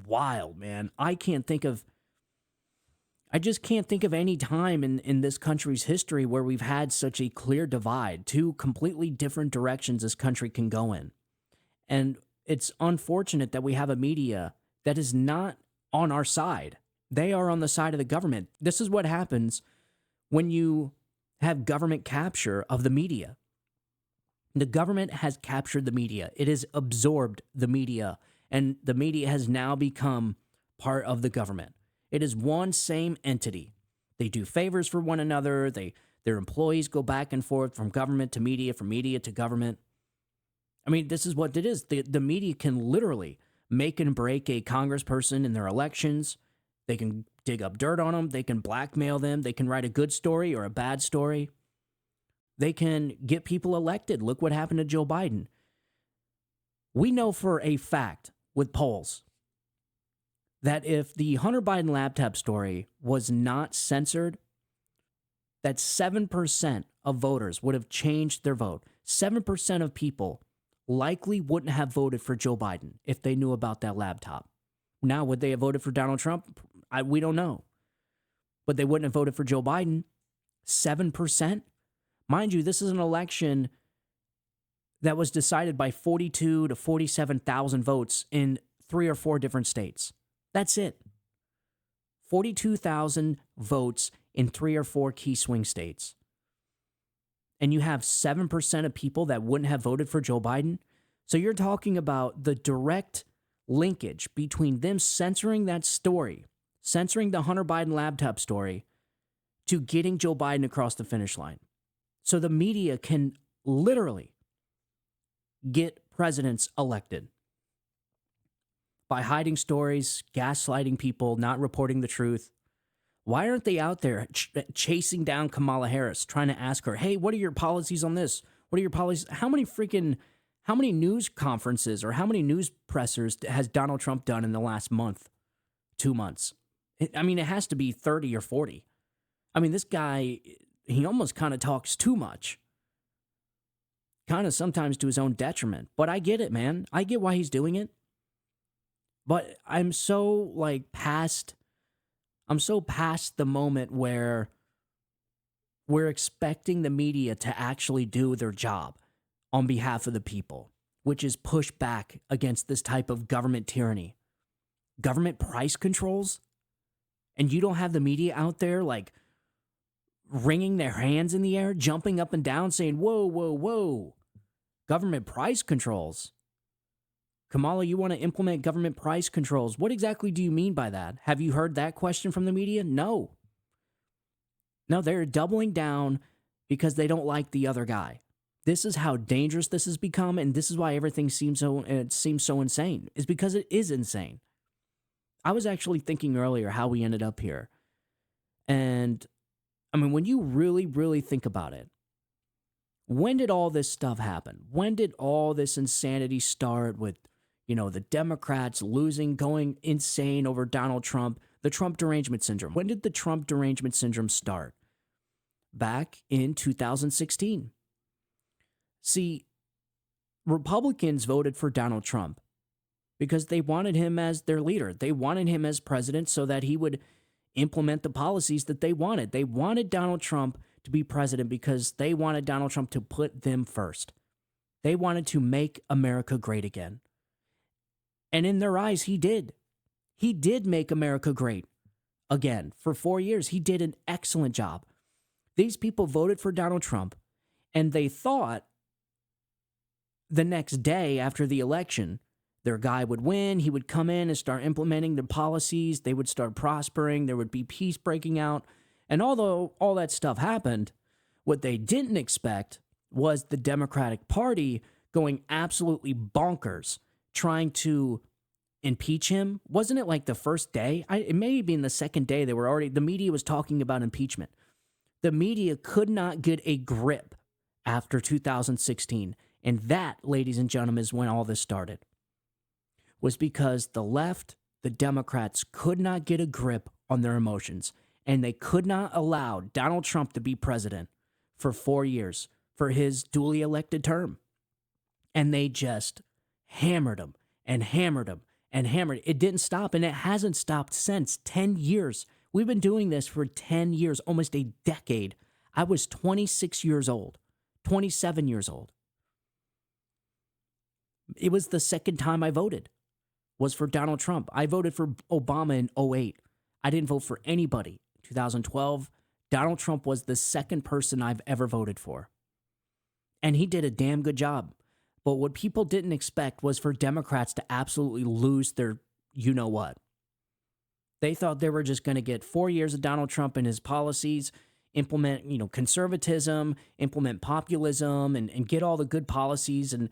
wild, man. I just can't think of any time in this country's history where we've had such a clear divide, two completely different directions this country can go in. And it's unfortunate that we have a media that is not on our side. They are on the side of the government. This is what happens when you have government capture of the media. The government has captured the media. It has absorbed the media, and the media has now become part of the government. It is one same entity. They do favors for one another. Their employees go back and forth from government to media, from media to government. I mean, this is what it is. The media can literally make and break a congressperson in their elections. They can dig up dirt on them. They can blackmail them. They can write a good story or a bad story. They can get people elected. Look what happened to Joe Biden. We know for a fact with polls that if the Hunter Biden laptop story was not censored, that 7% of voters would have changed their vote. 7% of people likely wouldn't have voted for Joe Biden if they knew about that laptop. Now, would they have voted for Donald Trump? We don't know. But they wouldn't have voted for Joe Biden. 7%? Mind you, this is an election that was decided by 42 to 47,000 votes in 3 or 4 different states. That's it. 42,000 votes in 3 or 4 key swing states. and you have 7% of people that wouldn't have voted for Joe Biden. So you're talking about the direct linkage between them censoring that story, censoring the Hunter Biden laptop story, to getting Joe Biden across the finish line. So the media can literally get presidents elected by hiding stories, gaslighting people, not reporting the truth. Why aren't they out there chasing down Kamala Harris, trying to ask her, hey, what are your policies on this? What are your policies? How many news conferences or how many news pressers has Donald Trump done in the last month, 2 months? I mean, it has to be 30 or 40. I mean, this guy, he almost kind of talks too much. Kind of sometimes to his own detriment. But I get it, man. I get why he's doing it. But I'm so past the moment where we're expecting the media to actually do their job on behalf of the people, which is push back against this type of government tyranny. Government price controls? And you don't have the media out there wringing their hands in the air, jumping up and down, saying, whoa, whoa, whoa. Government price controls. Kamala, you want to implement government price controls. What exactly do you mean by that? Have you heard that question from the media? No. No, they're doubling down because they don't like the other guy. This is how dangerous this has become, and this is why everything seems so insane. Is because it is insane. I was actually thinking earlier how we ended up here. And I mean, when you really, really think about it, when did all this stuff happen? When did all this insanity start with, the Democrats losing, going insane over Donald Trump, the Trump derangement syndrome? When did the Trump derangement syndrome start? Back in 2016. See, Republicans voted for Donald Trump because they wanted him as their leader. They wanted him as president so that he would implement the policies that they wanted. They wanted Donald Trump to be president because they wanted Donald Trump to put them first. They wanted to make America great again. And in their eyes, he did. He did make America great again. For 4 years, he did an excellent job. These people voted for Donald Trump, and they thought the next day after the election, their guy would win, he would come in and start implementing the policies, they would start prospering, there would be peace breaking out. And although all that stuff happened, what they didn't expect was the Democratic Party going absolutely bonkers, trying to impeach him. Wasn't it like the first day? It may have been the second day the media was talking about impeachment. The media could not get a grip after 2016. And that, ladies and gentlemen, is when all this started. Was because the left, the Democrats, could not get a grip on their emotions. And they could not allow Donald Trump to be president for 4 years for his duly elected term. And they just hammered him and hammered him and hammered. It didn't stop, and it hasn't stopped since. 10 years. We've been doing this for 10 years, almost a decade. I was 26 years old, 27 years old. It was the second time I voted, was for Donald Trump. I voted for Obama in 2008. I didn't vote for anybody. 2012, Donald Trump was the second person I've ever voted for. And he did a damn good job. But what people didn't expect was for Democrats to absolutely lose their you-know-what. They thought they were just going to get 4 years of Donald Trump and his policies, implement, conservatism, implement populism, and get all the good policies and,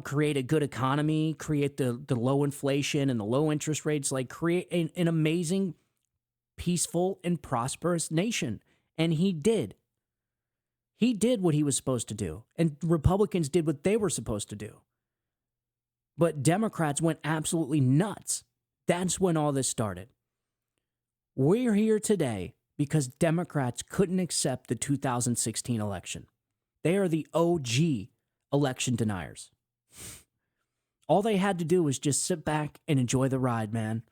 create a good economy, create the low inflation and the low interest rates, create an amazing, peaceful, and prosperous nation. And he did. He did what he was supposed to do. And Republicans did what they were supposed to do. But Democrats went absolutely nuts. That's when all this started. We're here today because Democrats couldn't accept the 2016 election. They are the OG election deniers. All they had to do was just sit back and enjoy the ride, man.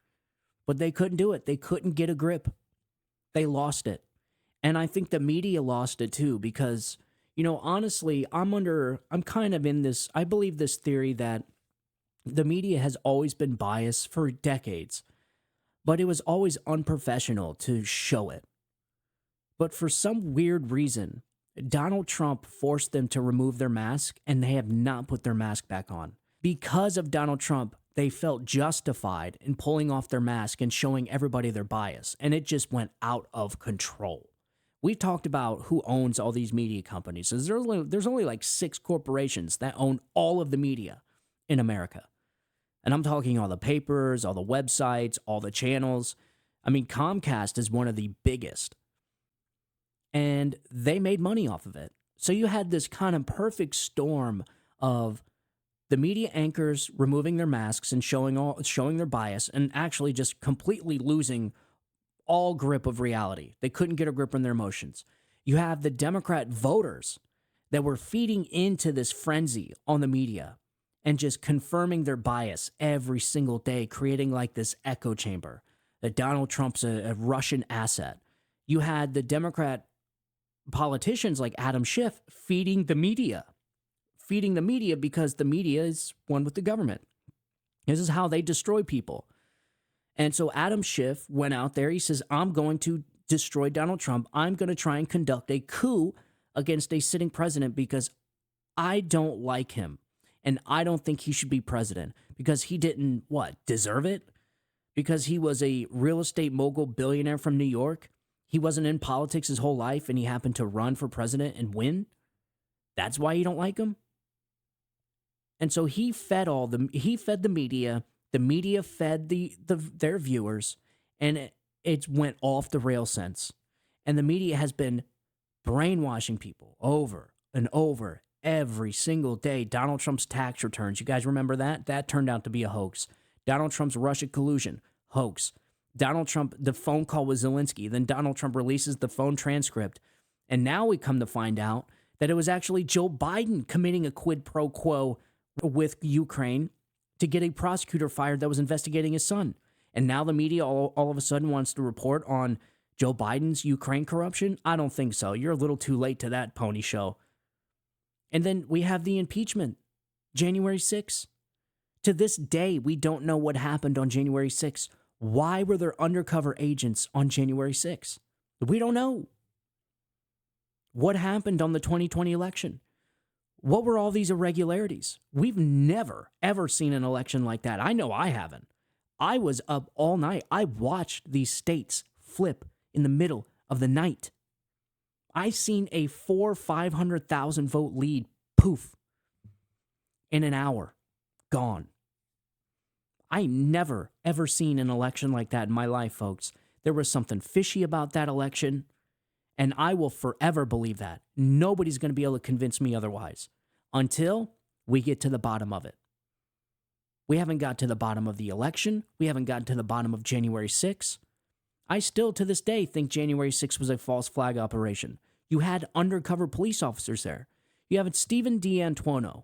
But they couldn't do it. They couldn't get a grip. They lost it. And I think the media lost it too because, honestly, I'm kind of in this, I believe this theory that the media has always been biased for decades, but it was always unprofessional to show it. But for some weird reason, Donald Trump forced them to remove their mask, and they have not put their mask back on. Because of Donald Trump, they felt justified in pulling off their mask and showing everybody their bias, and it just went out of control. We've talked about who owns all these media companies. There's only like 6 corporations that own all of the media in America. And I'm talking all the papers, all the websites, all the channels. I mean, Comcast is one of the biggest. And they made money off of it. So you had this kind of perfect storm of the media anchors removing their masks and showing their bias, and actually just completely losing all grip of reality. They couldn't get a grip on their emotions. You have the Democrat voters that were feeding into this frenzy on the media and just confirming their bias every single day, creating like this echo chamber that Donald Trump's a Russian asset. You had the Democrat politicians like Adam Schiff feeding the media because the media is one with the government. This is how they destroy people. And so Adam Schiff went out there. He says, I'm going to destroy Donald Trump. I'm going to try and conduct a coup against a sitting president because I don't like him. And I don't think he should be president because he didn't, deserve it? Because he was a real estate mogul billionaire from New York. He wasn't in politics his whole life and he happened to run for president and win. That's why you don't like him? And so he fed the media. The media fed their viewers, and it went off the rail since. And the media has been brainwashing people over and over every single day. Donald Trump's tax returns, you guys remember that? That turned out to be a hoax. Donald Trump's Russia collusion, hoax. Donald Trump, the phone call with Zelensky, then Donald Trump releases the phone transcript. And now we come to find out that it was actually Joe Biden committing a quid pro quo with Ukraine to get a prosecutor fired that was investigating his son. And now the media all of a sudden wants to report on Joe Biden's Ukraine corruption? I don't think so. You're a little too late to that pony show. And then we have the impeachment, January 6th. To this day, we don't know what happened on January 6th. Why were there undercover agents on January 6th? We don't know. What happened on the 2020 election? What were all these irregularities? We've never, ever seen an election like that. I know I haven't. I was up all night. I watched these states flip in the middle of the night. I seen a 500,000 vote lead, poof, in an hour, gone. I never, ever seen an election like that in my life, folks. There was something fishy about that election. And I will forever believe that. Nobody's going to be able to convince me otherwise until we get to the bottom of it. We haven't got to the bottom of the election. We haven't gotten to the bottom of January 6th. I still, to this day, think January 6th was a false flag operation. You had undercover police officers there. You have Stephen D'Antuono,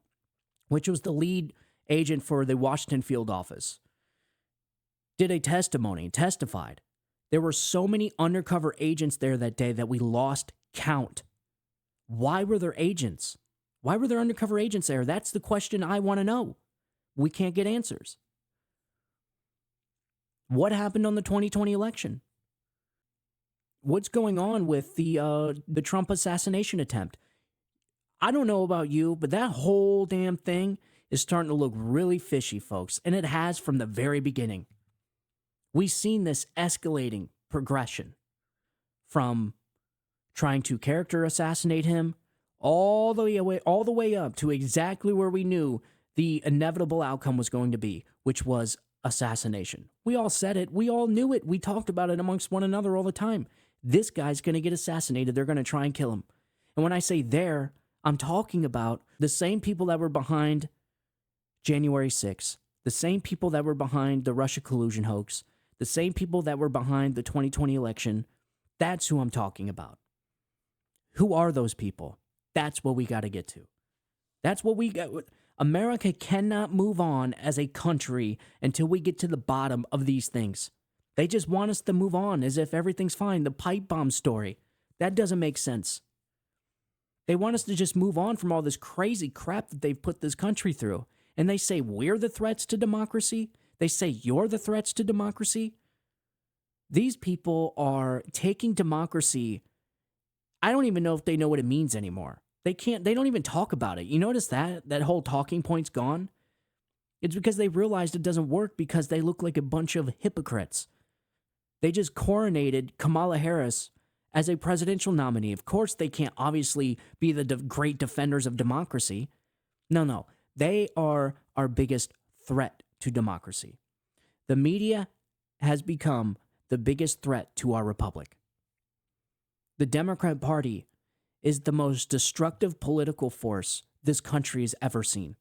which was the lead agent for the Washington field office, did a testimony and testified. There were so many undercover agents there that day that we lost count. Why were there agents? Why were there undercover agents there? That's the question I want to know. We can't get answers. What happened on the 2020 election? What's going on with the Trump assassination attempt? I don't know about you, but that whole damn thing is starting to look really fishy, folks, and it has from the very beginning. We've seen this escalating progression from trying to character assassinate him all the way up to exactly where we knew the inevitable outcome was going to be, which was assassination. We all said it. We all knew it. We talked about it amongst one another all the time. This guy's going to get assassinated. They're going to try and kill him. And when I say there, I'm talking about the same people that were behind January 6th, the same people that were behind the Russia collusion hoax, the same people that were behind the 2020 election. That's who I'm talking about. Who are those people? That's what we got to get to. That's what we got. America cannot move on as a country until we get to the bottom of these things. They just want us to move on as if everything's fine. The pipe bomb story, that doesn't make sense. They want us to just move on from all this crazy crap that they've put this country through. And they say we're the threats to democracy. They say you're the threats to democracy. These people are taking democracy I don't even know if they know what it means anymore. They don't even talk about it. You notice that whole talking point's gone? It's because they realized it doesn't work because they look like a bunch of hypocrites. They just coronated Kamala Harris as a presidential nominee. Of course, they can't obviously be the great defenders of democracy. No. They are our biggest threat to democracy. The media has become the biggest threat to our republic. The Democrat Party is the most destructive political force this country has ever seen.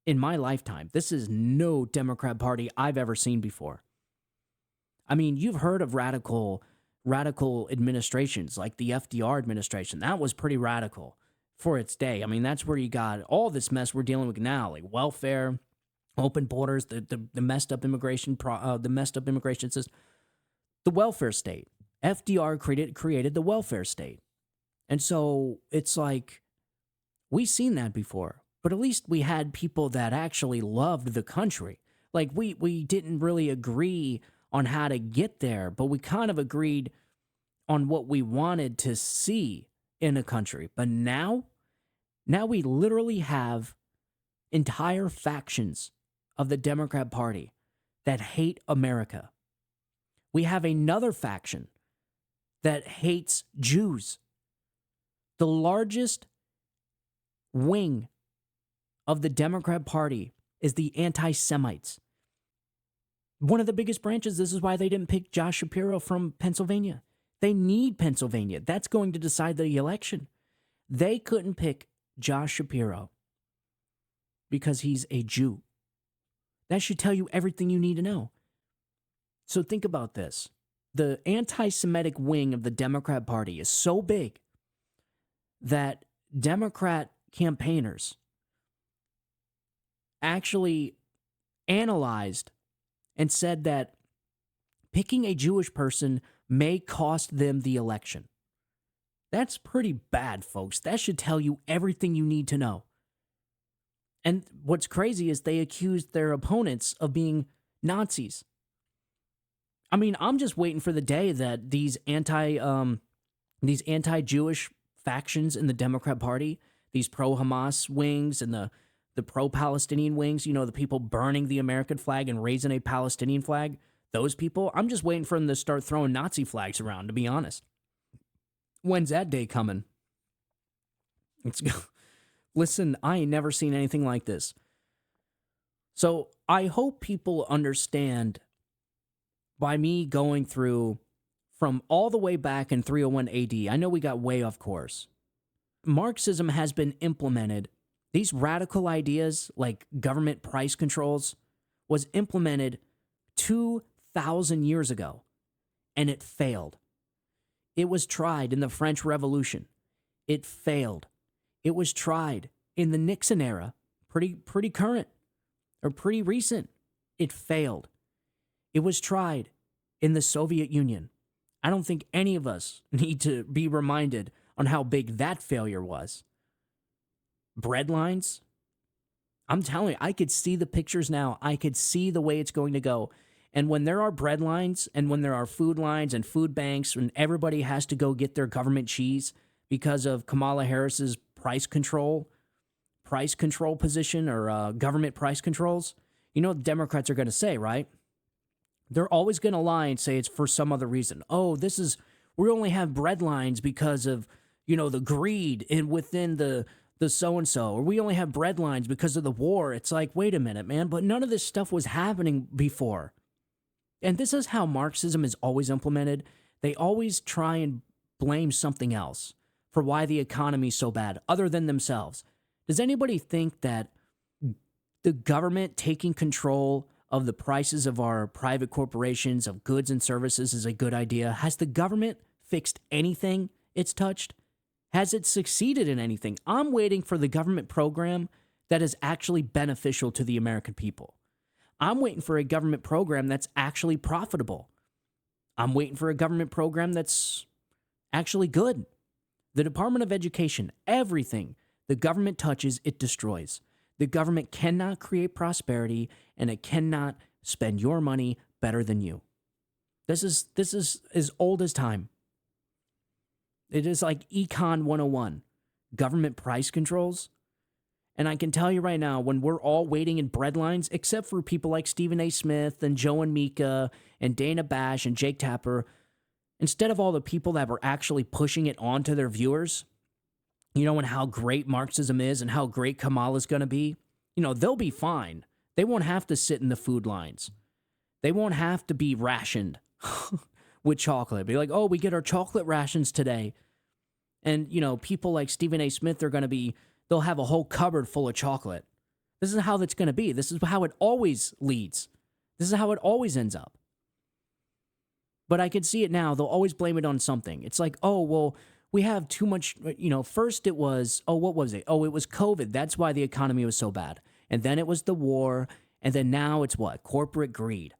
In my lifetime, this is no Democrat Party I've ever seen before. I mean, you've heard of radical administrations like the FDR administration. That was pretty radical for its day. I mean, that's where you got all this mess we're dealing with now, like welfare, open borders, the messed up immigration, system, the welfare state. FDR created the welfare state. And so it's like, we've seen that before, but at least we had people that actually loved the country. Like we didn't really agree on how to get there, but we kind of agreed on what we wanted to see in a country. But now we literally have entire factions of the Democrat Party that hate America. We have another faction that hates Jews. The largest wing of the Democrat Party is the anti-Semites. One of the biggest branches, this is why they didn't pick Josh Shapiro from Pennsylvania. They need Pennsylvania. That's going to decide the election. They couldn't pick Josh Shapiro because he's a Jew. That should tell you everything you need to know. So think about this. The anti-Semitic wing of the Democrat Party is so big that Democrat campaigners actually analyzed and said that picking a Jewish person may cost them the election. That's pretty bad, folks. That should tell you everything you need to know. And what's crazy is they accused their opponents of being Nazis. I mean, I'm just waiting for the day that these anti-Jewish factions in the Democrat Party, these pro-Hamas wings and the pro-Palestinian wings, you know, the people burning the American flag and raising a Palestinian flag, those people, I'm just waiting for them to start throwing Nazi flags around, to be honest. When's that day coming? Listen, I ain't never seen anything like this. So I hope people understand by me going through from all the way back in 301 AD. I know we got way off course. Marxism has been implemented. These radical ideas like government price controls was implemented 2,000 years ago, and it failed. It was tried in the French Revolution. It failed. It was tried in the Nixon era, pretty current or pretty recent. It failed. It was tried in the Soviet Union. I don't think any of us need to be reminded on how big that failure was. Bread lines. I'm telling you, I could see the pictures now. I could see the way it's going to go. And when there are bread lines and when there are food lines and food banks and everybody has to go get their government cheese because of Kamala Harris's price control position or government price controls, you know what the Democrats are going to say, right? They're always going to lie and say it's for some other reason. Oh, we only have bread lines because of, you know, the greed within the so-and-so, or we only have bread lines because of the war. It's like, wait a minute, man, but none of this stuff was happening before. And this is how Marxism is always implemented. They always try and blame something else for why the economy is so bad, other than themselves. Does anybody think that the government taking control of the prices of our private corporations, of goods and services, is a good idea? Has the government fixed anything it's touched? Has it succeeded in anything? I'm waiting for the government program that is actually beneficial to the American people. I'm waiting for a government program that's actually profitable. I'm waiting for a government program that's actually good. The Department of Education, everything the government touches, it destroys. The government cannot create prosperity, and it cannot spend your money better than you. This is as old as time. It is like Econ 101, government price controls. And I can tell you right now, when we're all waiting in bread lines, except for people like Stephen A. Smith and Joe and Mika and Dana Bash and Jake Tapper, instead of all the people that were actually pushing it on to their viewers, and how great Marxism is and how great Kamala's going to be, they'll be fine. They won't have to sit in the food lines. They won't have to be rationed with chocolate. Be like, oh, we get our chocolate rations today. And, people like Stephen A. Smith are going to be, they'll have a whole cupboard full of chocolate. This is how that's going to be. This is how it always leads. This is how it always ends up. But I can see it now. They'll always blame it on something. It's like, oh, well, we have too much, first it was, what was it? Oh, it was COVID. That's why the economy was so bad. And then it was the war. And then now it's what? Corporate greed.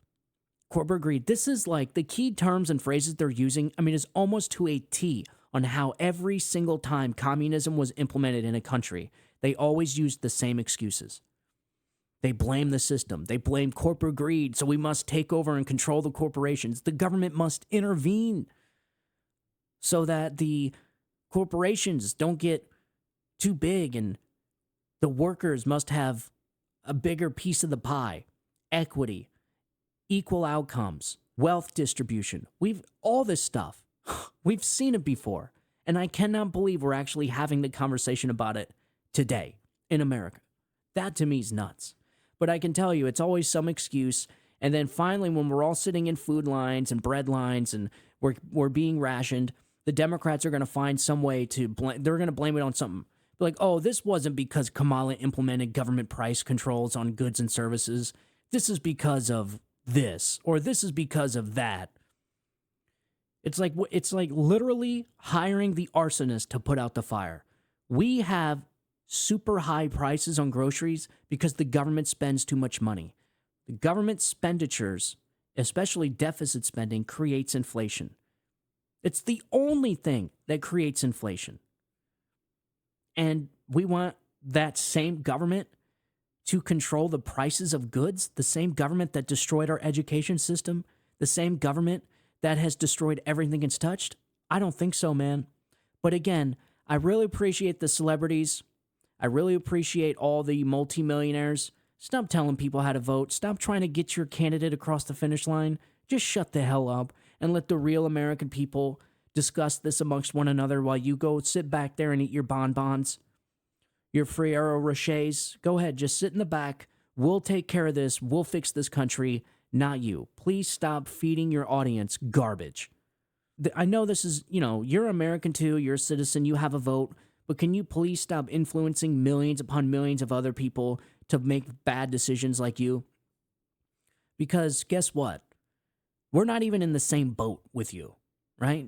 Corporate greed. This is like the key terms and phrases they're using. I mean, it's almost to a T on how every single time communism was implemented in a country, they always used the same excuses. They blame the system. They blame corporate greed, so we must take over and control the corporations. The government must intervene so that the corporations don't get too big, and the workers must have a bigger piece of the pie. Equity, equal outcomes, wealth distribution. All this stuff. We've seen it before, and I cannot believe we're actually having the conversation about it today in America. That to me is nuts. But I can tell you, it's always some excuse, and then finally when we're all sitting in food lines and bread lines and we're being rationed, the Democrats are going to find some way to blame. They're going to blame it on something. Be like, oh, this wasn't because Kamala implemented government price controls on goods and services. This is because of this, or this is because of that. It's like literally hiring the arsonist to put out the fire. We have super high prices on groceries because the government spends too much money. The government expenditures, especially deficit spending, creates inflation. It's the only thing that creates inflation. And we want that same government to control the prices of goods, the same government that destroyed our education system, the same government that has destroyed everything it's touched? I don't think so, man. But again, I really appreciate the celebrities. I really appreciate all the multimillionaires. Stop telling people how to vote. Stop trying to get your candidate across the finish line. Just shut the hell up and let the real American people discuss this amongst one another while you go sit back there and eat your bonbons, your Ferrero Rochers. Go ahead, just sit in the back. We'll take care of this. We'll fix this country. Not you. Please stop feeding your audience garbage. I know this is, you're American too, you're a citizen, you have a vote, but can you please stop influencing millions upon millions of other people to make bad decisions like you? Because guess what? We're not even in the same boat with you, right?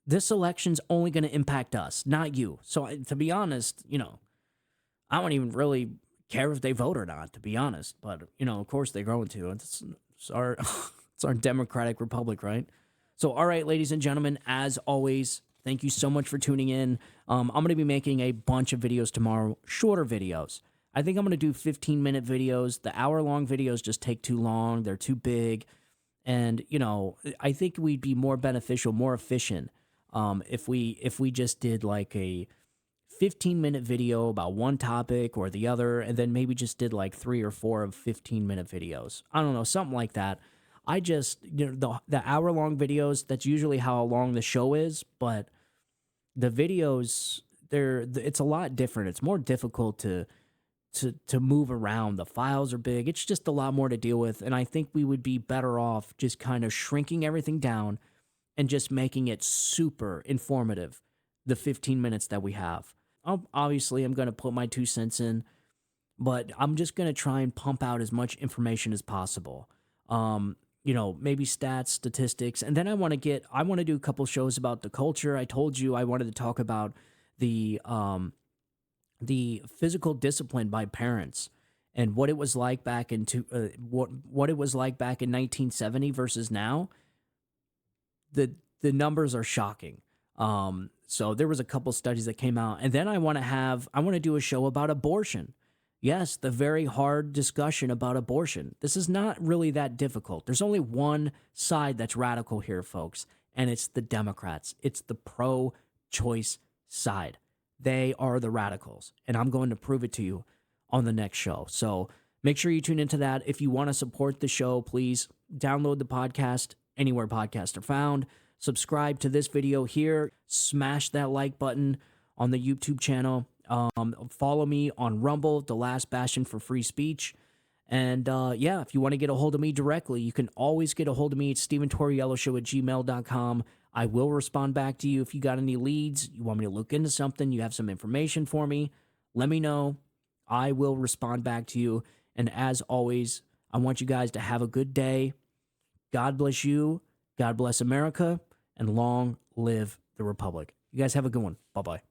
This election's only going to impact us, not you. So to be honest, I don't even really care if they vote or not, to be honest. But, of course they're going to. It's our democratic republic, right? So, all right, ladies and gentlemen, as always, thank you so much for tuning in. I'm going to be making a bunch of videos tomorrow, shorter videos. I think I'm going to do 15-minute videos. The hour-long videos just take too long. They're too big. And, I think we'd be more beneficial, more efficient if we just did like a 15-minute video about one topic or the other, and then maybe just did like 3 or 4 of 15-minute videos. I don't know, something like that. I just, the hour-long videos, that's usually how long the show is, but the videos, it's a lot different. It's more difficult to move around. The files are big. It's just a lot more to deal with, and I think we would be better off just kind of shrinking everything down and just making it super informative, the 15 minutes that we have. Obviously, I'm going to put my 2 cents in, but I'm just going to try and pump out as much information as possible. Maybe stats, statistics, and then I want to do a couple shows about the culture. I told you I wanted to talk about the physical discipline by parents and what it was like back in what it was like back in 1970 versus now. The numbers are shocking. So there was a couple studies that came out, and then I want to do a show about abortion. Yes, the very hard discussion about abortion. This is not really that difficult. There's only one side that's radical here, folks, and it's the Democrats. It's the choice side. They are the radicals, and I'm going to prove it to you on the next show. So make sure you tune into that. If you want to support the show, please download the podcast anywhere podcasts are found. Subscribe to this video here. Smash that like button on the YouTube channel. Follow me on Rumble, the last bastion for free speech. And yeah, if you want to get a hold of me directly, you can always get a hold of me at StephenTorrielloShow@gmail.com. I will respond back to you if you got any leads, you want me to look into something, you have some information for me, let me know. I will respond back to you. And as always, I want you guys to have a good day. God bless you. God bless America. And long live the Republic. You guys have a good one. Bye-bye.